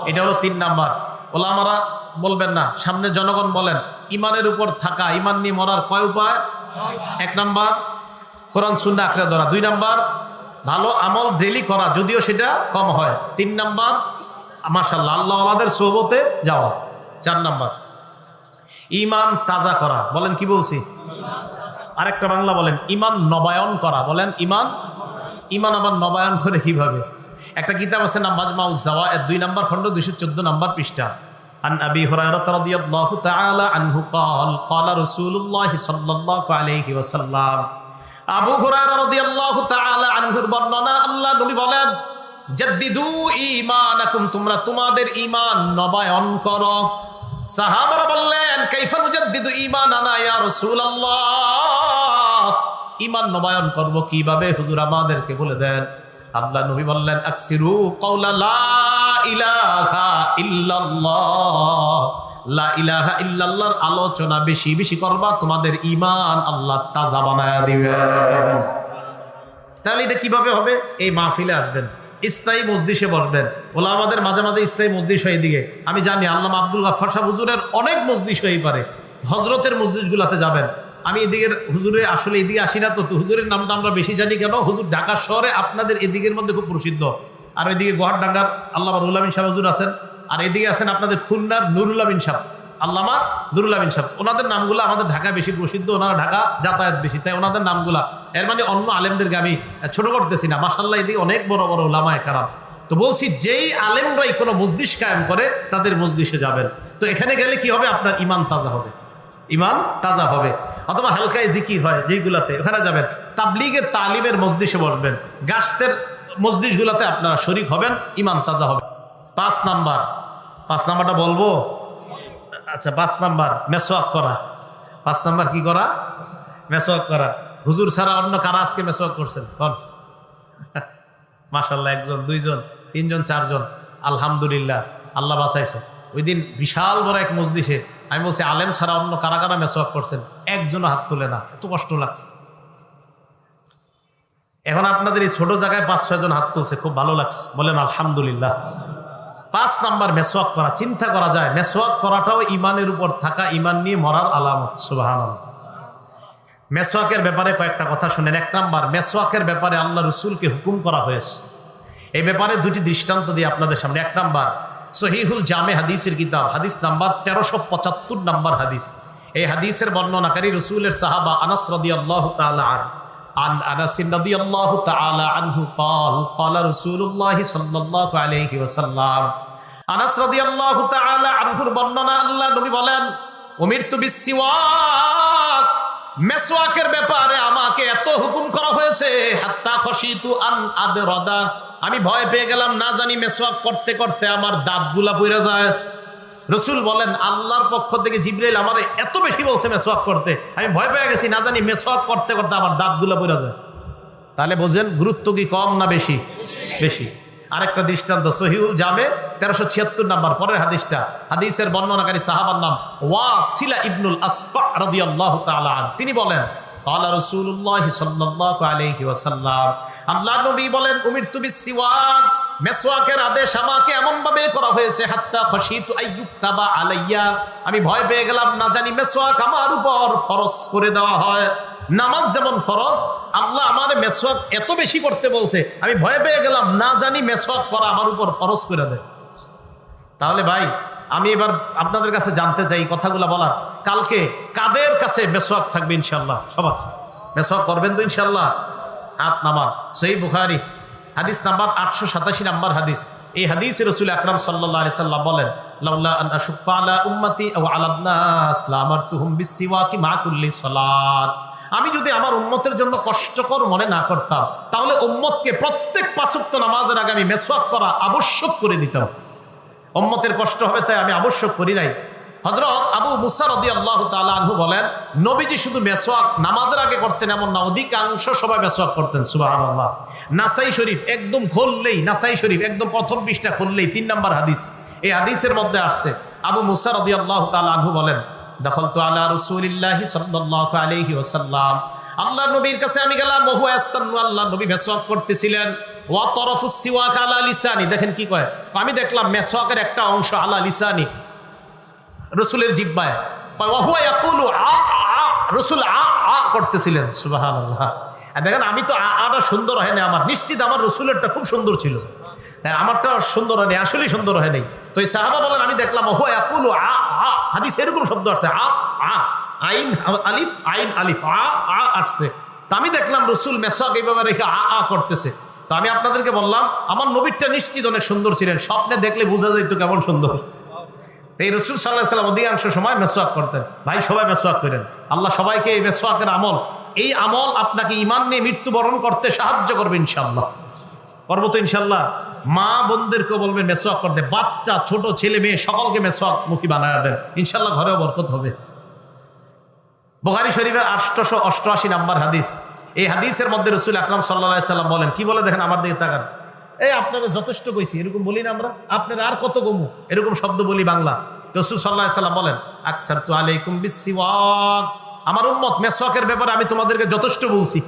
[SPEAKER 1] এটা হলো 3 নাম্বার। ওলামারা বলবেন না, সামনে জনগণ বলেন। ইমানের উপর থাকা, ইমান নিয়ে মরার কয় উপায়? 1 নাম্বার কোরআন সুন্নাহ আঁকড়ে ধরা, 2 নাম্বার ভালো আমল ডেলি করা যদিও সেটা কম হয়, 3 নাম্বার মাশাআল্লাহ আল্লাহ ওয়ালাদের সোহবতে যাওয়া, 4 নাম্বার ইমান তাজা করা। বলেন কি বলছি? আরেকটা বাংলা বলেন ইমান নবায়ন করা। বলেন ইমান আবার নবায়ন করে কিভাবে? একটা কিতাব আছে নাম মাজমাউজ জাওয়ায়েদ, 2 নাম্বার খণ্ড, 214 নাম্বার পৃষ্ঠা। আন আবি হুরায়রা রাদিয়াল্লাহু তাআলা আনহু قال قال رسول الله صلى الله عليه وسلم, আবু হুরায়রা রাদিয়াল্লাহু তাআলা আনহুর বর্ণনা, আল্লাহ নবী বলেন জাদ্দিদু ঈমানাকুম, তোমরা তোমাদের ঈমান নবায়ন করো। সাহাবারা বললেন কাইফা নুজাদ্দিদু ঈমানানা ইয়া রাসূলুল্লাহ, ঈমান নবায়ন করব কিভাবে হুজুর আমাদেরকে বলে দেন। আল্লাহ নবী বললেন আকসিরু কাওলা লা ইলাহা ইল্লাল্লাহ, লা ইলাহা ইল্লাল্লাহর আলোচনা বেশি বেশি করবা, তোমাদের ঈমান আল্লাহ তাজা বানায়া দিবেন। তাহলে এটা কিভাবে হবে? এই মাহফিলে আসবেন, স্থায়ী মজলিসে বসবেন। ওলামাদের মাঝে মাঝে স্থায়ী মজলিস হয় এদিকে। আমি জানি আল্লামা আব্দুল গাফফার সাহেব হুজুরের অনেক মজলিস হয়ে পারে, হজরতের মজলিসগুলোতে যাবেন। আমি এদিকের হুজুরে আসলে এদিকে আসি না, তো হুজুরের নামটা আমরা বেশি জানি কেন? হুজুর ঢাকা শহরে আপনাদের এদিকের মধ্যে খুব প্রসিদ্ধ। আর ওইদিকে গোহারডাঙ্গার আল্লামা রুহুল আমিন সাহেব হুজুর আছেন, আর এদিকে আছেন আপনাদের খুলনার নুরুল আমিন সাহেব, আল্লামা নুরুল আমিন সাহেব। ওনাদের নামগুলো আমাদের ঢাকায় বেশি প্রসিদ্ধ, ওনারা ঢাকা যাতায়াত বেশি, তাই ওনাদের নামগুলা। এর মানে অন্য আলেমদেরকে আমি ছোট করতেছি না, মাশাআল্লাহ এদিকে অনেক বড় বড় ওলামায়ে কেরাম। তো বলছি যেই আলেমরাই কোনো মজলিস কায়েম করে তাদের মজলিসে যাবেন। তো এখানে গেলে কি হবে? আপনার ঈমান তাজা হবে, ঈমান তাজা হবে। অথবা হালকায় জিকির হয় যেইগুলাতে, ওখানে যাবেন। তাবলীগের তালিমের মজলিসে বসবেন, গাছতের মজলিসগুলোতে আপনারা শরীক হবেন, ঈমান তাজা হবে। 5 নাম্বারটা বলবো? আচ্ছা, 5 নাম্বার মেসওয়াক করা। 5 নাম্বার কি করা? মেসওয়াক করা। হুজুর ছাড়া অন্য কারা আজকে মেসওয়াক করছেন? বল। মাশাআল্লাহ, 1 জন, 2 জন, 3 জন, 4 জন, আলহামদুলিল্লাহ, আল্লাহ বাঁচাইছে। ওই দিন বিশাল বড় এক মজলিসে আমি বলছি আলেম ছাড়া অন্য কারা কারা মেসওয়াক করছেন? একজনও হাত তোলে না, এত কষ্ট লাগছে। এখন আপনাদের এই ছোট জায়গায় 5-6 জন হাত তুলছে, খুব ভালো লাগছে, বলেন আলহামদুলিল্লাহ। 5 নাম্বার মেসওয়াক করা। চিন্তা করা যায় মেসওয়াক করাটাও ইমানের উপর থাকা, ইমান নিয়ে মরার আলামত। সুবহানাল্লাহ। মেসওয়াকের ব্যাপারে কয়েকটা কথা শুনেন। 1 নাম্বার, মেসওয়াকের ব্যাপারে আল্লাহ রসুলকে হুকুম করা হয়েছে। এই ব্যাপারে 2টি দৃষ্টান্ত দিয়ে আপনাদের সামনে। 1 নাম্বার সহিহুল জামে হাদিসের কিতাব, হাদিস নাম্বার 1375 নাম্বার হাদিস। এই হাদিসের বর্ণনাকারী রসুলের সাহাবা আনাস রাদিয়াল্লাহু তাআলা আন আনাস রাদিয়াল্লাহু তাআলা আনহু قال قال رسول الله صلى الله عليه وسلم, আনাস রাদিয়াল্লাহু তাআলা আনহুর বর্ণনা, আল্লাহ নবী বলেন উমিরতু বিসসিওয়াক, মেসওয়াকের ব্যাপারে আমাকে এত হুকুম করা হয়েছে, হাত্তা খশিতু আন আদরাদা, আমি ভয় পেয়ে গেলাম না জানি মেসওয়াক করতে করতে আমার দাঁতগুলা পড়ে যায়। রসুল বলেন আল্লাহর পক্ষ থেকে জিবরাইল আমার এত বেশি বলছে মেসওয়াক করতে, আমি ভয় পেয়ে গেছি না জানি মেসওয়াক করতে করতে আমার দাঁতগুলা পড়ে যায়। তাহলে বোঝেন গুরুত্ব কি কম না বেশি? বেশি। আরেকটা দৃষ্টান্ত সহিহুল জামে 1376 নাম্বার পরের হাদিসটা, হাদিসের বর্ণনাকারী সাহাবার নাম ওয়াসিলা ইবনুল আসফা রাদিয়াল্লাহু তাআলা আন। তিনি বলেন ক্বালা রাসূলুল্লাহ সাল্লাল্লাহু আলাইহি ওয়াসাল্লাম, আল্লাহর নবী বলেন উমিরতু বিসওয়াক, মেসওয়াকের আদেশ আমাকে এমন ভাবে করা হয়েছে হাত্তা খশিতু আইয়ুক্তাবা আলাইয়া, আমি ভয় পেয়ে গেলাম না জানি মেসওয়াক আমার উপর ফরজ করে দেওয়া হয়। নামাজ যেমন ফরজ, আল্লাহ আমার মেসওয়াক এত বেশি করতে বলছে, আমি ভয় পেয়ে গেলাম না জানি মেসওয়াক করা আমার উপর ফরজ করে দেয়। তাহলে ভাই আমি এবার আপনাদের কাছে জানতে চাই কথাগুলো বলার, কালকে কাদের কাছে মেসওয়াক থাকবে? ইনশাল্লাহ সবার মেসওয়াক করবেন তো ইনশাল্লাহ? হাত নামান। সহিহ বুখারী হাদিস নাম্বার 887 নাম্বার হাদিস। এই হাদিসে রাসূল আকরাম সাল্লাল্লাহু আলাইহি সাল্লাম বলেন লাউলা আন আশুক্কা আলা উম্মতি আও আলান নাস লামারতুহুম বিসওয়াকি মা কুল্লি সালাত, আমি যদি আমার উম্মতের জন্য কষ্টকর মনে না করতাম তাহলে উম্মতকে প্রত্যেক পাঁচ ওয়াক্ত নামাজের আগে আমি মেসওয়াক করা আবশ্যক করে দিতাম। উম্মতের কষ্ট হবে তাই আমি আবশ্যক করি নাই। হযরত আবু মুসা রাদিয়াল্লাহু তাআলা আনহু বলেন নবীজি শুধু মেসওয়াক নামাজের আগে করতেন এমন না, অধিকাংশ সবাই মেসওয়াক করতেন। সুবহানাল্লাহ। নাসাই শরীফ একদম খুললেই, নাসাই শরীফ একদম প্রথম পৃষ্ঠা খুললেই 3 নাম্বার হাদিস, এই হাদিসের মধ্যে আসছে আবু মুসা রাদিয়াল্লাহু তাআলা আনহু বলেন দাখালতু আলা রাসূলিল্লাহি সাল্লাল্লাহু আলাইহি ওয়াসাল্লাম, আল্লাহর নবীর কাছে আমি গেলাম, ওহু ইস্তান্নু, আল্লাহর নবী মেসওয়াক করতেছিলেন, ওয়া তারাফুস সিওয়াক আলা লিসানি, দেখেন কি কয়, আমি দেখলাম মেসওয়াকের একটা অংশ আলা লিসানি, রাসূলের জিহ্বায়, ওয়া হুয়া ইয়াকুলু আ আ, রাসূল আ আ করতেছিলেন। সুবহানাল্লাহ। আর দেখেন আমি তো আটা সুন্দর হয় না আমার, নিশ্চিত আমার রাসূলেরটা খুব সুন্দর ছিল, আমারটা সুন্দর হয়নি, আসলেই সুন্দর হয় নাই। তো এই সাহাবা বলেন আমি দেখলাম ওহু ইয়াকুলু আ আ, হাদিস এরকম শব্দ আছে আ আ, আইন আলিফ আইন আলিফ আ আ আসছে। তো আমি দেখলাম রাসূল মেসওয়াক এইভাবে রেখে আ আ করতেছে। তো আমি আপনাদেরকে বললাম আমার নবীরটা নিশ্চিত অনেক সুন্দর ছিলেন, স্বপ্নে দেখলে বোঝা যাইতো কেমন সুন্দর। এই রাসূল সাল্লাল্লাহু আলাইহি ওয়াসাল্লাম অধিকাংশ সময় মেসওয়াক করতেন। ভাই সবাই মেসওয়াক করেন, আল্লাহ সবাইকে এই মেসওয়াকের আমল, এই আমল আপনাকে ঈমান নিয়ে মৃত্যুবরণ করতে সাহায্য করবে ইনশাআল্লাহ। করবো তো ইনশাল্লাহ। মা বোনদেরকেও বলবেন মেসওয়াক করতে, বাচ্চা ছোট ছেলে মেয়ে সকলকে মেসওয়াক মুখী বানায় দেন, ইনশাল্লাহ ঘরেও বরকত হবে। বুখারী শরীফের 888 নাম্বার হাদিস, এই হাদিসের মধ্যে রাসূল আকরাম সাল্লাল্লাহু আলাইহি সাল্লাম বলেন, কি বলে দেখেন, আমার দিকে তাকান, এই আপনারা যথেষ্ট কইছি এরকম বলি না আমরা, আপনারা আর কত গমু এরকম শব্দ বলি বাংলা। রাসূল সাল্লাল্লাহু আলাইহি সাল্লাম বলেন আকসারতু আলাইকুম বিসওয়াক, আমার উম্মত মেসওয়াকের ব্যাপারে আমি তোমাদেরকে যথেষ্ট বলছি,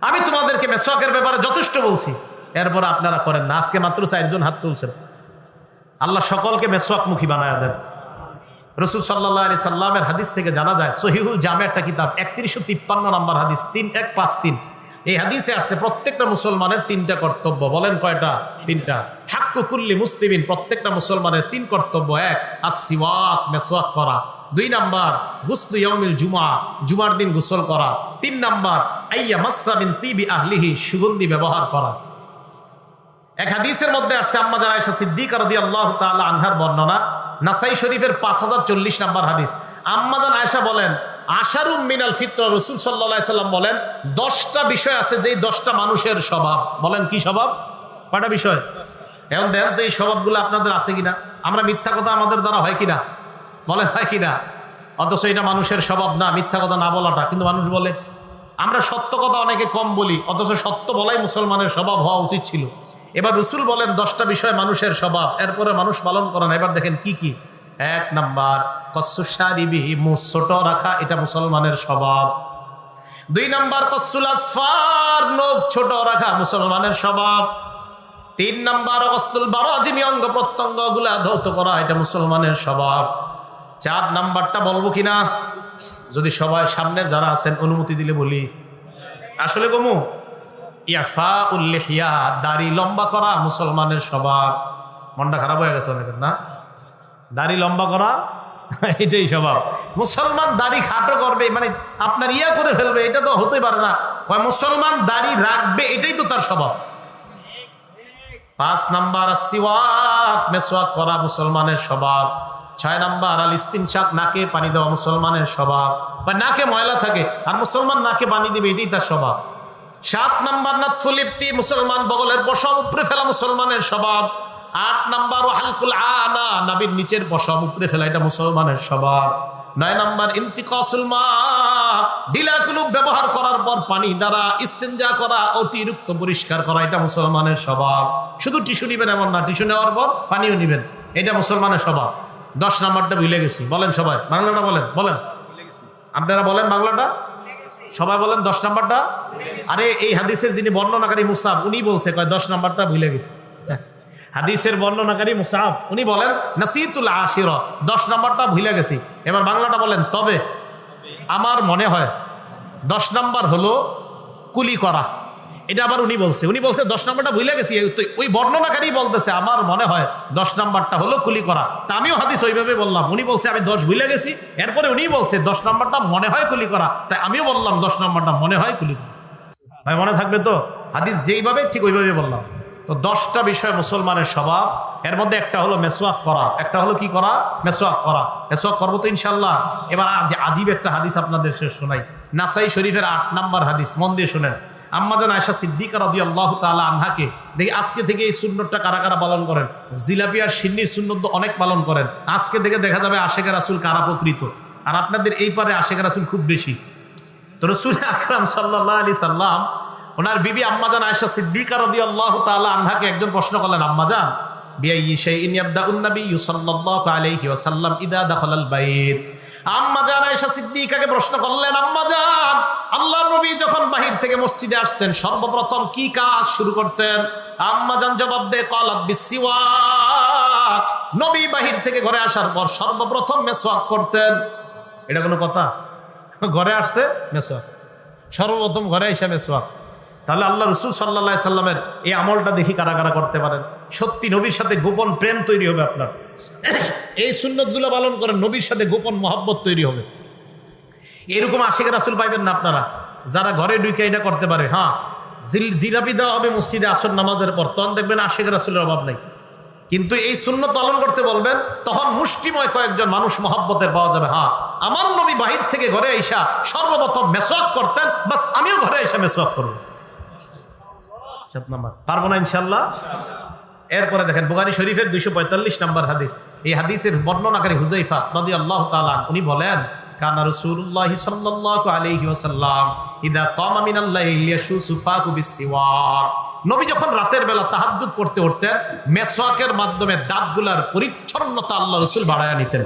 [SPEAKER 1] আমি তোমাদেরকে মেসওয়াকের ব্যাপারে যথেষ্ট বলছি, এরপর আপনারা করেন না। আজকে মাত্র 4 জন হাত তুলছেন। আল্লাহ সকলকে মেসওয়াক মুখী বানায় দেন। রাসূল সাল্লাল্লাহু আলাইহি সাল্লামের হাদিস থেকে জানা যায়, সহিহুল জামে একটা কিতাব 3153 নাম্বার হাদিস 3153, এই হাদিসে আসছে প্রত্যেকটা মুসলমানের 3টা কর্তব্য। বলেন কয়টা? 3টা। হাক্কু কুল্লি মুসলিমিন, প্রত্যেকটা মুসলমানের 3 কর্তব্য। 1 আস-সিওয়াক, মেসওয়াক করা। 2 নাম্বার গুসলু ইয়াউমিল জুমআ, জুমার দিন গোসল করা। 3 নাম্বার আইয়া মাসসা মিন তিবি আহলিহি, সুগন্ধি ব্যবহার করা। এক হাদিসের মধ্যে আসছে আম্মা জান আয়েশা সিদ্দিকা রাদিয়াল্লাহু তাআলা আনহার বর্ণনা, নাসাই শরীফের 5040 নাম্বার হাদিস। আম্মা জান আয়েশা বলেন আশারুম মিনাল ফিতরা, রাসূল সাল্লাল্লাহু আলাইহি সাল্লাম বলেন 10টা বিষয় আছে যেই 10টা মানুষের স্বভাব। বলেন কি স্বভাব? কয়টা বিষয়? এখন দেখেন তো এই স্বভাবগুলো আপনাদের আছে কিনা। আমরা মিথ্যা কথা আমাদের দ্বারা হয় কিনা, বলেন হয় কিনা? অথচ এটা মানুষের স্বভাব না, মিথ্যা কথা না বলাটা, কিন্তু মানুষ বলে। আমরা সত্য কথা অনেকে কম বলি, অথচ সত্য বলাই মুসলমানের স্বভাব হওয়া উচিত ছিল। এবার রাসূল বলেন 10টা বিষয় মানুষের স্বভাব, এরপরে মানুষ পালন করে না। এবার দেখেন কি কি। 1 নাম্বার কসসুশ শারিবি, মুছ ছোট রাখা, এটা মুসলমানের স্বভাব। 2 নাম্বার কসসুল আসফার, নখ ছোট রাখা, মুসলমানের স্বভাব। 3 নাম্বার কসতুল বারাজিমি, অঙ্গ প্রত্যঙ্গ গুলা ধৌত করা, এটা মুসলমানের স্বভাব। 4 নাম্বারটা বলবো কিনা, যদি সবাই সামনে যারা আছেন অনুমতি দিলে বলি। আসলে কমু ইয়াফা উল্লিহিয়া, দাড়ি লম্বা করা, মুসলমানের স্বভাব। মনটা খারাপ হয়ে গেছে অনেকের না, দাড়ি লম্বা করা এটাই স্বভাব। মুসলমান দাড়ি খাটো করবে মানে আপনার ইয়া করে ফেলবে, এটা তো হতেই পারে না। মুসলমান দাড়ি রাখবে, এটাই তো তার স্বভাব। 5 নাম্বার সিওয়াক, মেসওয়াক করা, মুসলমানের স্বভাব। 6 নাম্বার আল ইস্তিনশাক, নাকে পানি দেওয়া মুসলমানের স্বভাব, বা নাকে ময়লা থাকে আর মুসলমান নাকে পানি দিবে, এটাই তার স্বভাব। 7 নাম্বার নাতফুলিপ্তি, মুসলমান বগলের পশম উপরে ফেলা মুসলমানের স্বভাব। 8 নাম্বার হালকুল আনা, নাবির নিচের পশম উপরে ফেলা, এটা মুসলমানের স্বভাব। 9 নাম্বার ইন্তিকাসুল মা, ঢিলা কুলুপ ব্যবহার করার পর পানি দ্বারা ইস্তেঞ্জা করা, অতিরিক্ত পরিষ্কার করা, এটা মুসলমানের স্বভাব। শুধু টিস্যু নিবেন এমন না, টিস্যু নেওয়ার পর পানিও নিবেন, এটা মুসলমানের স্বভাব। 10 নাম্বারটা ভুলে গেছি, বলেন সবাই বাংলাটা বলেন, বলেন আপনারা বলেন বাংলাটা, সবাই বলেন 10 নাম্বারটা। আরে এই হাদিসের যিনি বর্ণনাকারী মুসাব, উনি বলছে কয় 10 নাম্বারটা ভুলে গেছি। হাদিসের বর্ণনাকারী মুসাব উনি বলেন নাসিতুল আশিরা, 10 নাম্বারটা ভুলে গেছি। এবার বাংলাটা বলেন, তবে আমার মনে হয় 10 নাম্বার হলো কুলি করা। এটা আবার উনি বলছে 10 নাম্বারটা ভুলে গেছি, ওই বর্ণনাকারী বলতেছে আমার মনে হয় 10 নাম্বারটা হলো কুলি করা। তা আমিও হাদিস ওইভাবে বললাম, উনি বলছে আমি 10 ভুলে গেছি, এরপরে উনি বলছে 10 নাম্বারটা মনে হয় কুলি করা, তাই আমিও বললাম 10 নাম্বারটা মনে হয় কুলি করা। ভাই মনে থাকবে তো, হাদিস যেইভাবে ঠিক ওইভাবে বললাম। তো 10টা বিষয় মুসলমানের স্বভাব, এর মধ্যে একটা হলো মেসওয়াক করা, একটা হলো কি করা, মেসওয়াক করা। মেসওয়াক করবো তো ইনশাল্লাহ। এবার আজীব একটা হাদিস আপনাদের শেষ শোনাই, নাসাই শরীফের 8 নাম্বার হাদিস, মন দিয়ে শুনেন। আম্মাজান আয়েশা সিদ্দিকা রাদিয়াল্লাহু তাআলা আনহাকে দেখি আজকে থেকে এই সুন্নতটা কারা কারা পালন করেন। জিলাপি আর সিন্নির সুন্নত তো অনেক পালন করেন, আজকে থেকে দেখা যাবে আশেকে রাসূল কারা প্রকৃত। আর আপনাদের এই পারে আশেকে রাসূল খুব বেশি। তো রাসূল আকরাম সাল্লাল্লাহু আলাইহি সাল্লাম ওনার বিবি আম্মাজান আয়েশা সিদ্দিকা রাদিয়াল্লাহু তাআলা আনহাকে একজন প্রশ্ন করলেন, আম্মাজান বিআইয়ি শাইইন ইয়াবদাউন নাবিয়্যু সাল্লাল্লাহু আলাইহি ওয়াসাল্লাম ইযা দাখালাল বাইত। আম্মাজান আয়েশা সিদ্দিকাকে প্রশ্ন করলেন, আম্মাজান আল্লাহর নবী যখন বাহির থেকে মসজিদে আসতেন সর্বপ্রথম কি কাজ শুরু করতেন? আম্মাজান জবাব দেয়, ক্বালাত বিসওয়াক, নবী বাহির থেকে ঘরে আসার পর সর্বপ্রথম মেসওয়াক করতেন। এটা কোনো কথা? ঘরে আসছে মেসওয়াক, সর্বপ্রথম ঘরে এসে মেসওয়াক। তাহলে আল্লাহ রাসূল সাল্লাল্লাহু আলাইহি সাল্লামের এই আমলটা দেখি কারা কারা করতে পারেন। সত্যি নবীর সাথে গোপন প্রেম তৈরি হবে আপনার। এই সুন্নতগুলো পালন করেন, নবীর সাথে গোপন মহব্বত তৈরি হবে। এরকম আশিকের রাসূল পাইবেন না আপনারা, যারা ঘরে ঢুকে এটা করতে পারে। হ্যাঁ, জিলাপি দেওয়া হবে মসজিদে আসর নামাজের পর, তখন দেখবেন আশিকের রাসূলের অভাব নাই। কিন্তু এই সুন্নত পালন করতে বলবেন, তখন মুষ্টিময় কয়েকজন মানুষ মহব্বতের পাওয়া যাবে। হ্যাঁ, আমার নবী বাহির থেকে ঘরে আইসা সর্বপ্রথম মেসওয়াক করতেন, বাস আমিও ঘরে আইসা মেসওয়াক করব। 7 নাম্বার পারবো না ইনশাআল্লাহ। এরপরে দেখেন বুখারী শরীফের 245 নাম্বার হাদিস। এই হাদিসের বর্ণনাকারী হুযায়ফা রাদিয়াল্লাহু তাআলা উনি বলেন, কানা রাসূলুল্লাহ সাল্লাল্লাহু আলাইহি ওয়াসাল্লাম ইযা কামা মিনাল লাইল ইয়াশুসু ফাহু বিসওয়াক। নবী যখন রাতের বেলা তাহাজ্জুদ পড়তে উঠতেন, মেসওয়াকের মাধ্যমে দাঁতগুলার পরিচ্ছন্নতা আল্লাহ রাসূল বাড়ায়া নিতেন।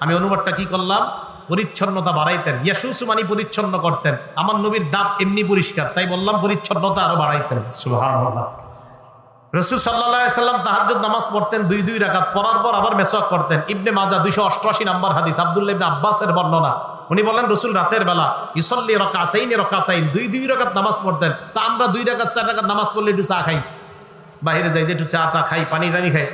[SPEAKER 1] আমি অনুবাদটা কি করলাম? পরিচ্ছন্নতা বাড়াইতেন। ইয়াশুসু মানে পরিচ্ছন্ন করতেন। আমার নবীর দাঁত এমনি পরিষ্কার, তাই বললাম পরিচ্ছন্নতা আরো বাড়াইতেন। সুবহানাল্লাহ। রাসূল সাল্লাল্লাহু আলাইহি সাল্লাম তাহাজ্জুদ নামাজ পড়তেন 2 রাকাত, পড়ার পর আবার মেসওয়াক করতেন। ইবনে মাজাহ 288 নাম্বার হাদিস, আব্দুল্লাহ ইবনে আব্বাসের বর্ণনা। উনি বলেন রাসূল রাতের বেলা ইসল্লি রাকাতাইন 2 রাকাত নামাজ পড়তেন। তা আমরা 2 রাকাত 4 রাকাত নামাজ পড়লে একটু চা খাই, বাইরে যাই যে একটু চা টা খাই, পানি টানি খাই।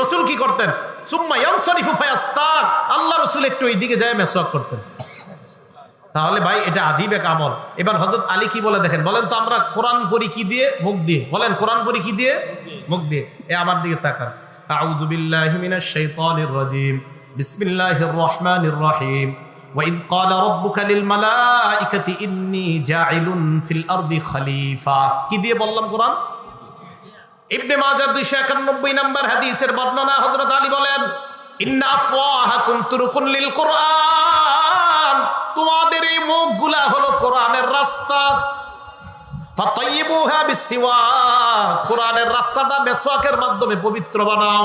[SPEAKER 1] রাসূল কি করতেন? সুম্মা ইয়ানসারিফু ফায়াস্তাক, আল্লাহ রাসূল একটু এইদিকে যায় মেসওয়াক করতেন। তাহলে ভাই এটা আজীব এক আমল। এবার হযরত আলী কি বলে দেখেন, বলেন তো আমরা কোরআন পড়ি কি দিয়ে? মুখ দিয়ে। বলেন কোরআন পড়ি কি দিয়ে? মুখ দিয়ে। এ আমার দিকে তাকান। আউযু বিল্লাহি মিনাশ শাইতানির রাজীম, বিসমিল্লাহির রহমানির রহিম। ওয়া ইয ক্বালা রাব্বুকা লিল মালাইকাতি ইন্নী জাইলুন ফিল আরদি খলিফা। কি দিয়ে বললাম? কোরআন। ইবনে মাজাহ 291 নাম্বার হাদিসের বর্ণনা, হযরত আলী বলেন, ইন্না আফওয়াহাকুম তুরুকুন লিল কুরআন, তোমাদের এই মুখগুলা হলো কোরআনের রাস্তা। ফাতাইয়িবুহা বিসওয়াক, কোরআনের রাস্তাটা মেসওয়াকের মাধ্যমে পবিত্র বানাও।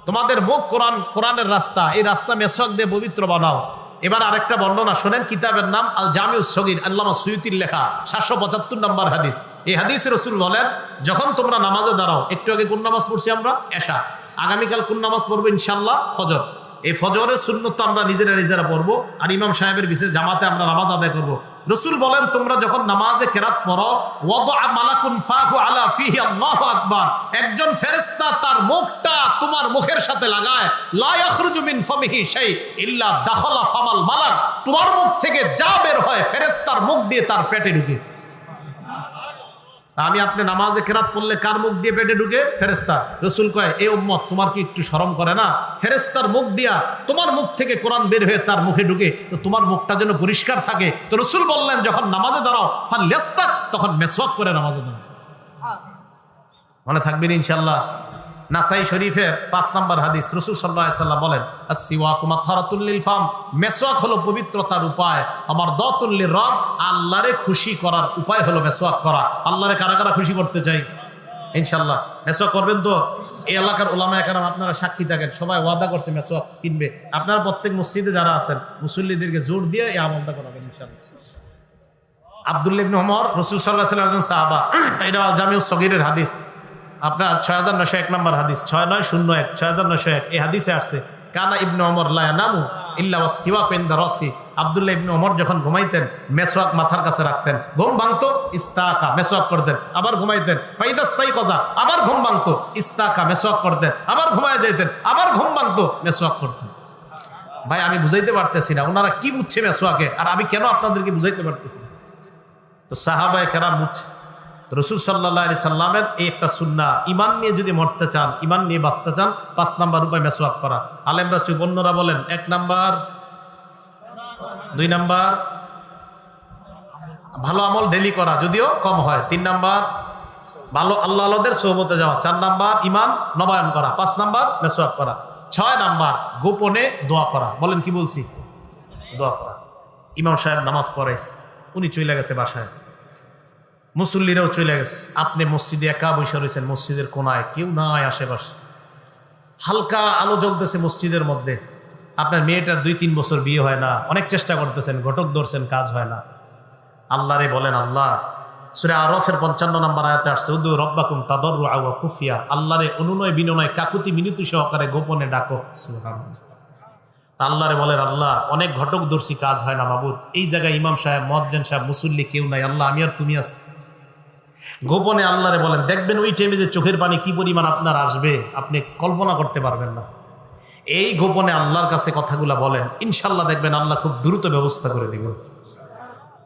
[SPEAKER 1] তোমাদের মুখ কোরআনের রাস্তা, এই রাস্তা মেসওয়াক দিয়ে পবিত্র বানাও। এবার আরেকটা বর্ণনা শুনেন, কিতাবের নাম আল জামিউস সগীর, আল্লামা সুয়ুতির লেখা, 775 নাম্বার হাদিস। এই হাদিসে রাসূল বলেন, যখন তোমরা নামাজে দাঁড়াও, একটু আগে কোন নামাজ পড়ছি আমরা? এশা। আগামীকাল কোন নামাজ পড়বো ইনশাআল্লাহ? ফজর। এই ফজরের সুন্নত তো আমরা নিজেরা পড়বো, আর ইমাম সাহেবের বিশেষ জামাতে আমরা নামাজ আদায় করবো। রাসূল বলেন, তোমরা যখন নামাজে কেরাত পড়ো, ওয়াদা মালাকুন ফাহু আলা ফিহি, আল্লাহু আকবার, একজন ফেরেশতা তার মুখটা তোমার মুখের সাথে লাগায়, লা ইয়াখরুজু মিন ফামিহি শাই ইল্লা দাখালা ফামাল মালাক, তোমার মুখ থেকে যা বের হয় ফেরেশতার মুখ দিয়ে তার পেটে ঢুকে। আমি আপনি নামাজে কেরাত পড়লে কার মুখ দিয়ে পেটে ঢুকে? ফেরেশতা। রাসূল কয়, এই উম্মত তোমার কি একটু শরম করে না? ফেরেশতার মুখ দিয়া তোমার মুখ থেকে কোরআন বের হয়ে তার মুখে ঢুকে, তো তোমার মুখটা যেন পরিষ্কার থাকে। তো রাসূল বললেন, যখন নামাজে দাঁড়াও ফালইস্তাক, তখন মেসওয়াক করে নামাজে দাঁড়াও। মনে থাকবেন ইনশাআল্লাহ। নাসাই শরীফের 5 নম্বর হাদিস, রাসূল সাল্লাল্লাহু আলাইহি সাল্লাম বলেন, আসসিওয়াকু মাতহারাতুল লিল ফাম, মেসওয়াক হলো পবিত্রতার উপায়, আমার দাতুল লির রব, আল্লাহরে খুশি করার উপায় হলো মেসওয়াক করা। আল্লাহরে কারা কারা খুশি করতে চাই? ইনশাআল্লাহ মেসওয়াক করবেন তো? এই এলাকার উলামায়ে কেরাম আপনারা সাক্ষী থাকেন, সবাই ওয়াদা করছে মেসওয়াক কিনবে। আপনারা প্রত্যেক মসজিদে যারা আছেন মুসল্লিদেরকে জোর দিয়ে এই আমলটা করাবেন ইনশাআল্লাহ। আব্দুল্লাহ ইবনে ওমর, রাসূল সাল্লাল্লাহু আলাইহি ওয়াসাল্লাম সাহাবা, এটা জামিউস সগীরের হাদিস, আপনার 6901 নম্বর হাদিস, 6901 6901 এই হাদিসে আসছে, কানা ইবনে ওমর লা ইয়ানামু ইল্লা ওয়াসসিওয়াকু ইনদা রাসি। আব্দুল্লাহ ইবনে ওমর যখন ঘুমাইতেন মেসওয়াক মাথার কাছে রাখতেন, ঘুম ভাঙতো ইস্তাকা, মেসওয়াক করতেন, আবার ঘুমাইতেন, ফাইদাস্তাইকাযা, আবার ঘুম ভাঙতো ইস্তাকা, মেসওয়াক করতেন, আবার ঘুমায় যাইতেন, আবার ঘুম ভাঙতো, মেসওয়াক করতেন। ভাই আমি বুঝাইতে পারতেছি না ওনারা কি বুঝছে মেসওয়াকে, আর আমি কেন আপনাদেরকে বুঝাইতে পারতেছি না। তো সাহাবায়ে কেরাম বুঝছে। রাসূল সাল্লাল্লাহু আলাইহি সাল্লামের এই একটা সুন্নাহ, ঈমান নিয়ে যদি মরতে চান, ঈমান নিয়ে বাঁচতে চান, 5 নাম্বার উপায় মেসওয়াক করা। আলেমরা চুপ, অন্যরা বলেন 1 নাম্বার, 2 নাম্বার ভালো আমল ডেলি করা, যদিও কম হয়, 3 নাম্বার ভালো আল্লাহ আল্লাহদের সোহবতে যাওয়া, 4 নাম্বার ঈমান নবায়ন করা, 5 নাম্বার মেসওয়াক করা, 6 নাম্বার গোপনে দোয়া করা। বলেন কি বলছি? দোয়া করা। ইমাম সাহেব নামাজ পড়াইছে, উনি চলে গেছে বাসায়, মুসল্লিরাও চলে গেছে, আপনি মসজিদে একা বসে রয়েছেন, মসজিদের কোনায় কেউ নাই আশেপাশে, হালকা আলো জ্বলতেছে মসজিদের মধ্যে, আপনার মেয়েটার 2-3 বছর বিয়ে হয় না, অনেক চেষ্টা করতেছেন, ঘটক ধরছেন, কাজ হয় না। আল্লাহরে বলেন, আল্লাহ, সূরা আরফের 55 নম্বর আয়াতে আসছে, উদু রব্বাকুম তাদাররুআ ওয়া খুফিয়া, আল্লাহরে অনুনয় বিনয় কাকুতি মিনতি সহকারে গোপনে ডাকো। সুবহানাল্লাহ। আল্লাহরে বলেন, আল্লাহ অনেক ঘটক ধরছি, কাজ হয় না মাবুদ, এই জায়গায় ইমাম সাহেব, মুয়াজ্জিন সাহেব, মুসল্লি কেউ নাই, আল্লাহ আমি আর তুমি আছি। গোপনে আল্লাহরে বলেন, দেখবেন ওই টাইমে যে চোখের পানি কি পরিমাণ আপনার আসবে আপনি কল্পনা করতে পারবেন না। এই গোপনে আল্লাহর কাছে কথাগুলা বলেন, ইনশাল্লাহ দেখবেন আল্লাহ খুব দ্রুত ব্যবস্থা করে দিবেন।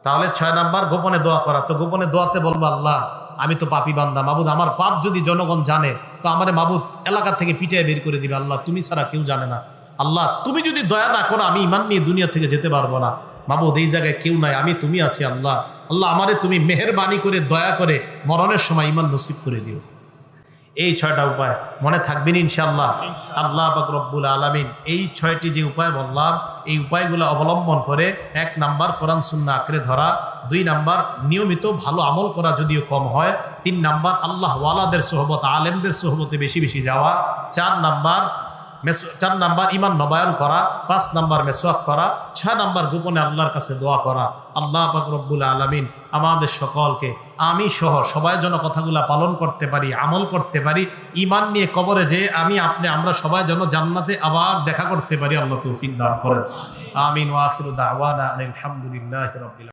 [SPEAKER 1] তাহলে 6 নাম্বার গোপনে দোয়া করা। তো গোপনে দোয়াতে বলবো, আল্লাহ আমি তো পাপী বান্দা, মাবুদ আমার পাপ যদি জনগণ জানে তো আমারে মাবুদ এলাকা থেকে পিটিয়ে বের করে দিবে, আল্লাহ তুমি ছাড়া কেউ জানে না, আল্লাহ তুমি যদি দয়া না করো আমি ঈমান নিয়ে দুনিয়া থেকে যেতে পারবো না, মাবুদ এই জায়গায় কেউ নাই, আমি তুমি আছি, আল্লাহ আল্লাহ আমারে তুমি মেহেরবানি করে দয়া করে মরণের সময় ঈমান নসিব করে দিও। এই 6টা উপায় মনে থাকবেন ইনশাআল্লাহ। আল্লাহ পাক রব্বুল আলামিন এই 6টি যে উপায় বললাম, এই উপায়গুলো অবলম্বন করে 1 নাম্বার কোরআন সুন্নাহ আঁকড়ে ধরা, 2 নাম্বার নিয়মিত ভালো আমল করা যদিও কম হয়, 3 নাম্বার আল্লাহ ওয়ালাদের সোহবত, আলেমদের সোহবতে বেশি বেশি যাওয়া, 4 নাম্বার ঈমান নবায়ন করা, 5 নাম্বার মেসওয়াক করা, 6 নাম্বার গোপনে আল্লাহর কাছে দোয়া করা। আল্লাহ পাক রব্বুল আলামিন আমাদের সকলকে, আমি সহ সবাই যেন কথাগুলা পালন করতে পারি, আমল করতে পারি, ঈমান নিয়ে কবরে যে আমরা সবাই যেন জান্নাতে আবার দেখা করতে পারি, আল্লাহ তৌফিক দান করেন। আমিন ওয়া আখিরু দাওয়ানা আলহামদুলিল্লাহি রাব্বিল আলামিন।